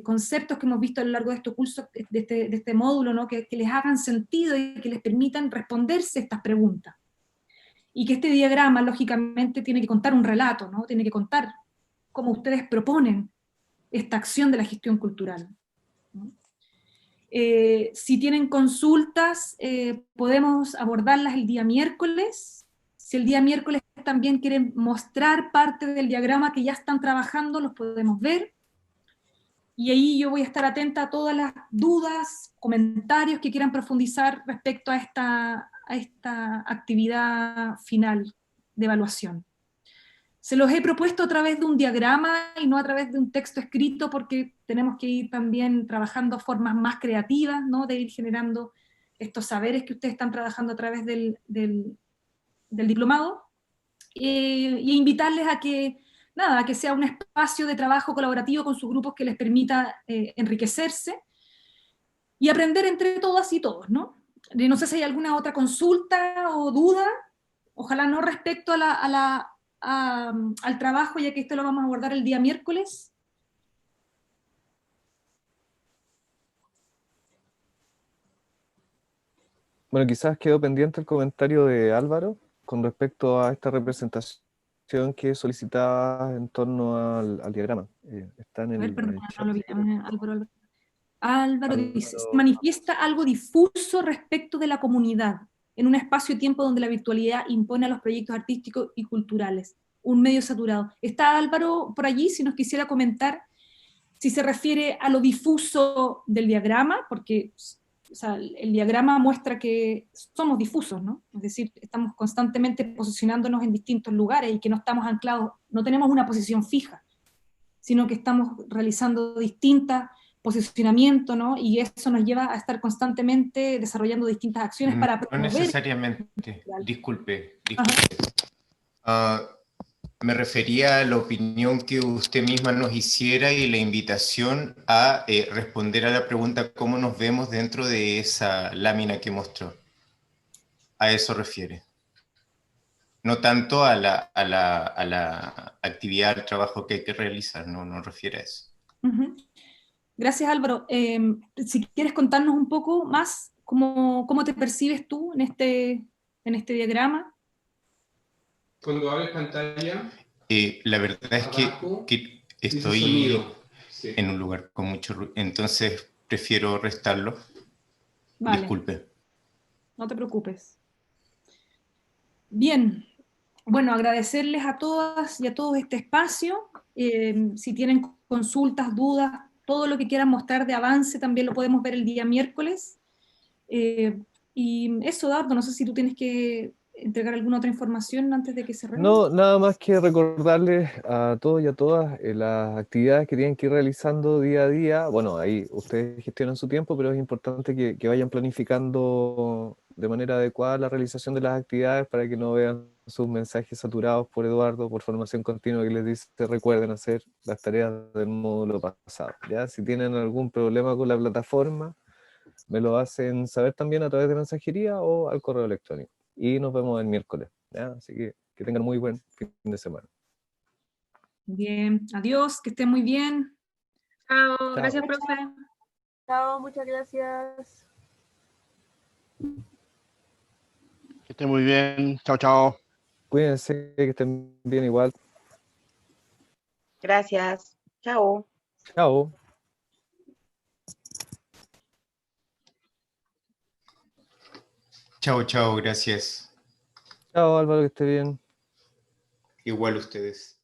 conceptos que hemos visto a lo largo de este curso, de este módulo, ¿no? Que les hagan sentido y que les permitan responderse estas preguntas. Y que este diagrama, lógicamente, tiene que contar un relato, ¿no? Tiene que contar cómo ustedes proponen esta acción de la gestión cultural, ¿no? Si tienen consultas, podemos abordarlas el día miércoles. Si el día miércoles también quieren mostrar parte del diagrama que ya están trabajando, los podemos ver. Y ahí yo voy a estar atenta a todas las dudas, comentarios que quieran profundizar respecto a esta actividad final de evaluación. Se los he propuesto a través de un diagrama y no a través de un texto escrito, porque tenemos que ir también trabajando formas más creativas, ¿no? De ir generando estos saberes que ustedes están trabajando a través del diplomado, y invitarles a que, nada, a que sea un espacio de trabajo colaborativo con sus grupos que les permita enriquecerse y aprender entre todas y todos, ¿no? No sé si hay alguna otra consulta o duda, ojalá no respecto al trabajo, ya que esto lo vamos a abordar el día miércoles. Bueno, quizás quedó pendiente el comentario de Álvaro con respecto a esta representación que solicitaba en torno al diagrama. Está en A ver, el perdón, chat. no lo vi. Álvaro dice, se manifiesta algo difuso respecto de la comunidad, en un espacio-tiempo donde la virtualidad impone a los proyectos artísticos y culturales, un medio saturado. ¿Está Álvaro por allí? Si nos quisiera comentar si se refiere a lo difuso del diagrama, porque, o sea, el diagrama muestra que somos difusos, ¿no? Es decir, estamos constantemente posicionándonos en distintos lugares y que no estamos anclados, no tenemos una posición fija, sino que estamos realizando distintas posicionamientos, ¿no? Y eso nos lleva a estar constantemente desarrollando distintas acciones para No promover... necesariamente, disculpe. Me refería a la opinión que usted misma nos hiciera y la invitación a responder a la pregunta cómo nos vemos dentro de esa lámina que mostró. A eso refiere. No tanto a la actividad, al trabajo que hay que realizar, no refiere a eso. Gracias, Álvaro. Si quieres contarnos un poco más cómo te percibes tú en este diagrama. Cuando abres pantalla... la verdad es que estoy en un lugar con mucho ruido, entonces prefiero restarlo. Vale. Disculpe. No te preocupes. Bien, bueno, agradecerles a todas y a todos este espacio. Si tienen consultas, dudas, todo lo que quieran mostrar de avance también lo podemos ver el día miércoles. Y eso, Dardo, no sé si tú tienes que entregar alguna otra información antes de que cerremos. No, nada más que recordarles a todos y a todas las actividades que tienen que ir realizando día a día. Bueno, ahí ustedes gestionan su tiempo, pero es importante que vayan planificando de manera adecuada la realización de las actividades para que no vean sus mensajes saturados por Eduardo, por formación continua, que les dice recuerden hacer las tareas del módulo pasado. ¿Ya? Si tienen algún problema con la plataforma, me lo hacen saber también a través de mensajería o al correo electrónico. Y nos vemos el miércoles. ¿Ya? Así que tengan muy buen fin de semana. Bien, adiós, que estén muy bien. Chao, Chao. Gracias, profe. Chao, muchas gracias. Que esté muy bien. Chao, chao. Cuídense, que estén bien igual. Gracias. Chao. Chao. Chao, chao, gracias. Chao Álvaro, que esté bien. Igual ustedes.